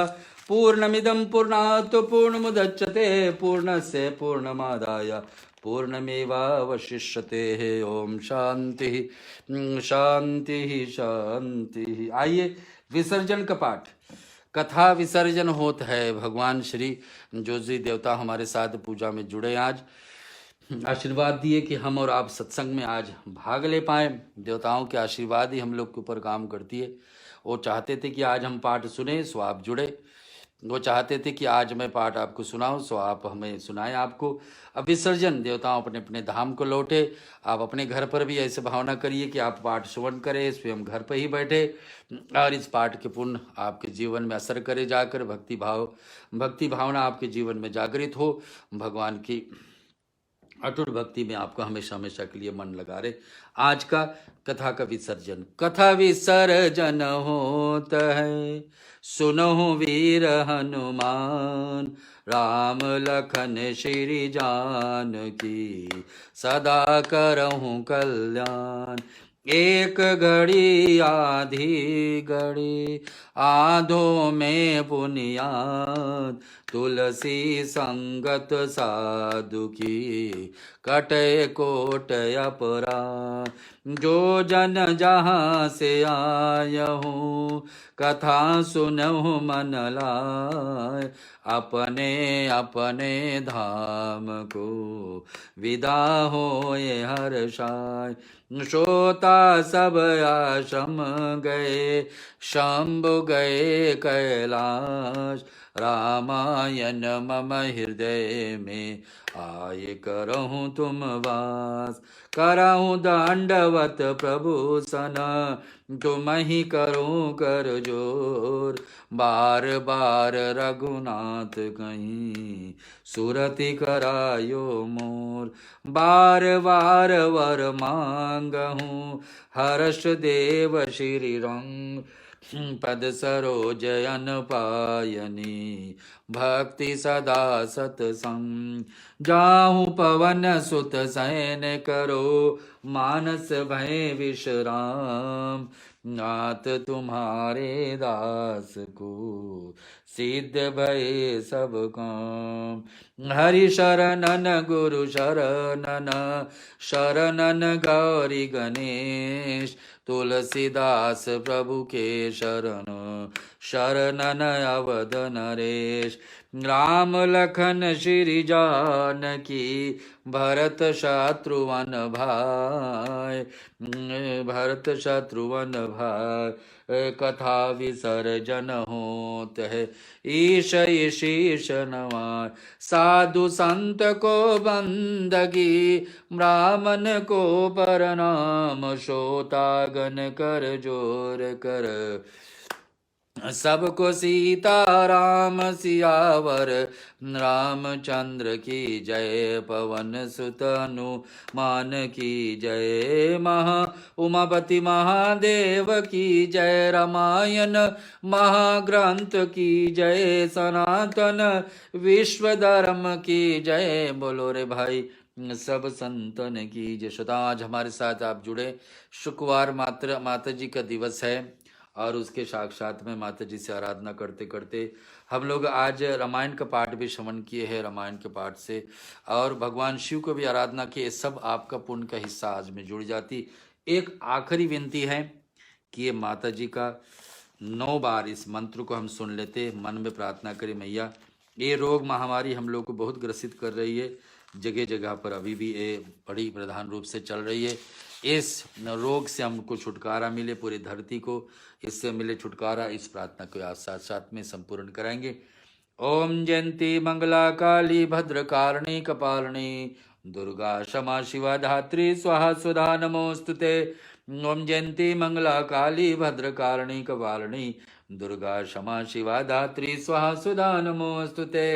पूर्णमिदं पूर्णात् पूर्णमुदच्यते पूर्णस्य पूर्णमादाय पूर्णमेवावशिष्यते ओम शांति शांति शांति। आइए विसर्जन का पाठ कथा विसर्जन होता है। भगवान श्री जोशी देवता हमारे साथ पूजा में जुड़े, आज आशीर्वाद दिए कि हम और आप सत्संग में आज भाग ले पाए। देवताओं के आशीर्वाद ही हम लोग के ऊपर काम करती है। वो चाहते थे कि आज हम पाठ सुने सो आप जुड़े, वो चाहते थे कि आज मैं पाठ आपको सुनाऊं सो आप हमें सुनाएं आपको। अब विसर्जन देवताओं अपने अपने धाम को लौटे। आप अपने घर पर भी ऐसे भावना करिए कि आप पाठ श्रवण करें, स्वयं घर पर ही बैठे और इस पाठ के पुण्य आपके जीवन में असर करे, जाकर भक्ति भावना आपके जीवन में जागृत हो, भगवान की अटूट भक्ति में आपका हमेशा हमेशा के लिए मन लगा रहे। आज का कथा का विसर्जन। कथा विसर्जन होता है, सुनो वीर हनुमान, राम लखन श्री जानकी, सदा करहूँ कल्याण। एक घड़ी आधी घड़ी आधो में बुनियाद, तुलसी संगत साधु की कटे कोट अपराध। जो जन जहाँ से आय हूँ कथा सुनहु मन लाय, अपने अपने धाम को विदा होए हर्षाय। श्रोता सब आश्रम गए, शंभु गए कैलाश, रामायण मम हृदय में आए करहूँ तुम वास। करहूँ दंडवत प्रभु सन, तुम ही करो कर जोर। बार बार रघुनाथ कहीं सुरति करायो मोर। बार बार वर मांगहूँ हर्ष देव श्री रंग, पद सरोजयन पायनी भक्ति सदा सतसंग। जाहूँ पवन सुत सैन करो मानस भय विश्राम। नाथ तुम्हारे दास को सिद्ध भय सब काम। हरि शरणन गुरु शरणन शरणन गौरी गणेश। तुलसीदास प्रभु के शरण शरणन अवध नरेश। राम लखन श्री जानकी भरत शत्रुवन भाई। भरत शत्रुवन भाई कथा विसर्जन होत है ईश शीश नवाय। साधु संत को बंदगी ब्राह्मण को प्रणाम। श्रोतागण कर जोर कर सबको सीताराम सियावर रामचंद्र की जय। पवन सुत हनुमान की जय। उमापति महादेव की जय। रामायण महाग्रंथ की जय। सनातन विश्व धर्म की जय। बोलो रे भाई सब संतन की जय। श्रोता आज हमारे साथ आप जुड़े। शुक्रवार माता जी का दिवस है और उसके साक्षात में माता जी से आराधना करते करते हम लोग आज रामायण का पाठ भी श्रवण किए हैं। रामायण के पाठ से और भगवान शिव को भी आराधना किए। सब आपका पुण्य का हिस्सा आज में जुड़ जाती। एक आखिरी विनती है कि ये माता जी का 9 बार इस मंत्र को हम सुन लेते, मन में प्रार्थना करें मैया ये रोग महामारी हम लोग को बहुत ग्रसित कर रही है। जगह जगह पर अभी भी ये बड़ी प्रधान रूप से चल रही है। इस रोग से हमको छुटकारा मिले, पूरी धरती को इससे मिले छुटकारा। इस प्रार्थना को आप साथ साथ में संपूर्ण कराएंगे। ओम जयंती मंगला काली भद्रकारिणी कपालिनी दुर्गा क्षमा शिवा धात्री स्वाहा सुधा नमोस्तुते। ओम जयंती मंगला काली भद्रकारिणी कपालिनी दुर्गा क्षमा शिवा धात्री स्वाहा सुधा नमोस्तुते।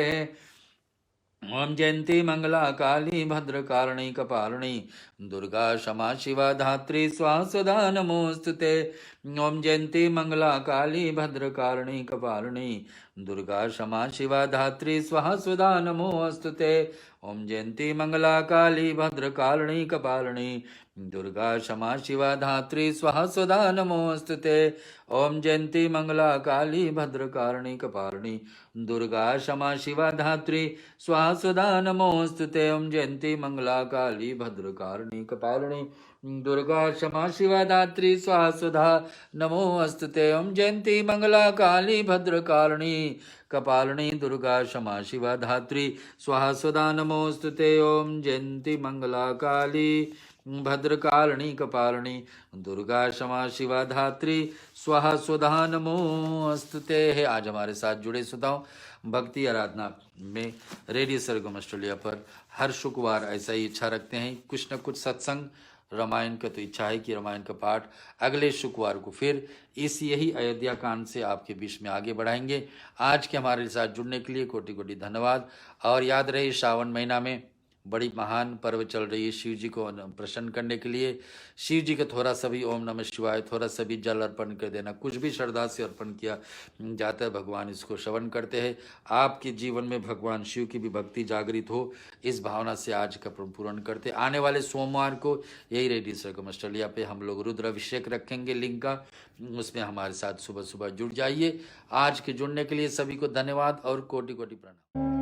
ओम जयंती मंगला काली भद्रकारिणी कपालिनी दुर्गा क्षमा शिवा धात्री स्वाहा सुधा नमोस्तुते। ओम जयंती मंगला काली भद्रकारिणी कपालिनी दुर्गा क्षमा शिवा धात्री स्वाहा सुधा नमोस्तुते। ओम जयंती मंगला काली भद्रकालिनी कपालिनी दुर्गा क्षमा शिवा धात्री स्वाहा सुधा नमोस्तुते। ओम जयंती मंगला काली भद्रकारिणी कपालिनी दुर्गा क्षमा शिवा धात्री स्वाहा सुधा नमोस्तुते। ओम जयंती मंगला काली भद्रकारिणी कपालिनी दुर्गा क्षमा शिवा धात्री स्वाहा सुधा नमोस्तुते। ओम जयंती मंगला काली भद्रकालिनी कपालिनी दुर्गा क्षमा शिवा धात्री स्वाहा सुधा नमोस्तुते। ओम जयंती मंगला काली भद्रकालिनी कपालिनी दुर्गा क्षमा शिवा धात्री स्वाहा सुधा नमोस्तुते। आज हमारे साथ जुड़े श्रोताओं भक्ति आराधना में रेडियो सरगम ऑस्ट्रेलिया पर हर शुक्रवार ऐसा ही इच्छा रखते हैं कुछ न कुछ सत्संग रामायण का। तो इच्छा है कि रामायण का पाठ अगले शुक्रवार को फिर इस यही अयोध्या कांड से आपके बीच में आगे बढ़ाएंगे। आज के हमारे साथ जुड़ने के लिए कोटि कोटि धन्यवाद। और याद रहे श्रावण महीना में बड़ी महान पर्व चल रही है शिव जी को प्रसन्न करने के लिए। शिव जी का थोड़ा सा भी ओम नमः शिवाय थोड़ा सा भी जल अर्पण कर देना, कुछ भी श्रद्धा से अर्पण किया जाता है, भगवान इसको श्रवण करते हैं। आपके जीवन में भगवान शिव की भी भक्ति जागृत हो, इस भावना से आज का पूर्ण करते। आने वाले सोमवार को यही रेडियो सरगम ऑस्ट्रेलिया पे हम लोग रुद्र अभिषेक रखेंगे लिंक का, उसमें हमारे साथ सुबह सुबह जुड़ जाइए। आज के जुड़ने के लिए सभी को धन्यवाद और कोटि कोटि प्रणाम।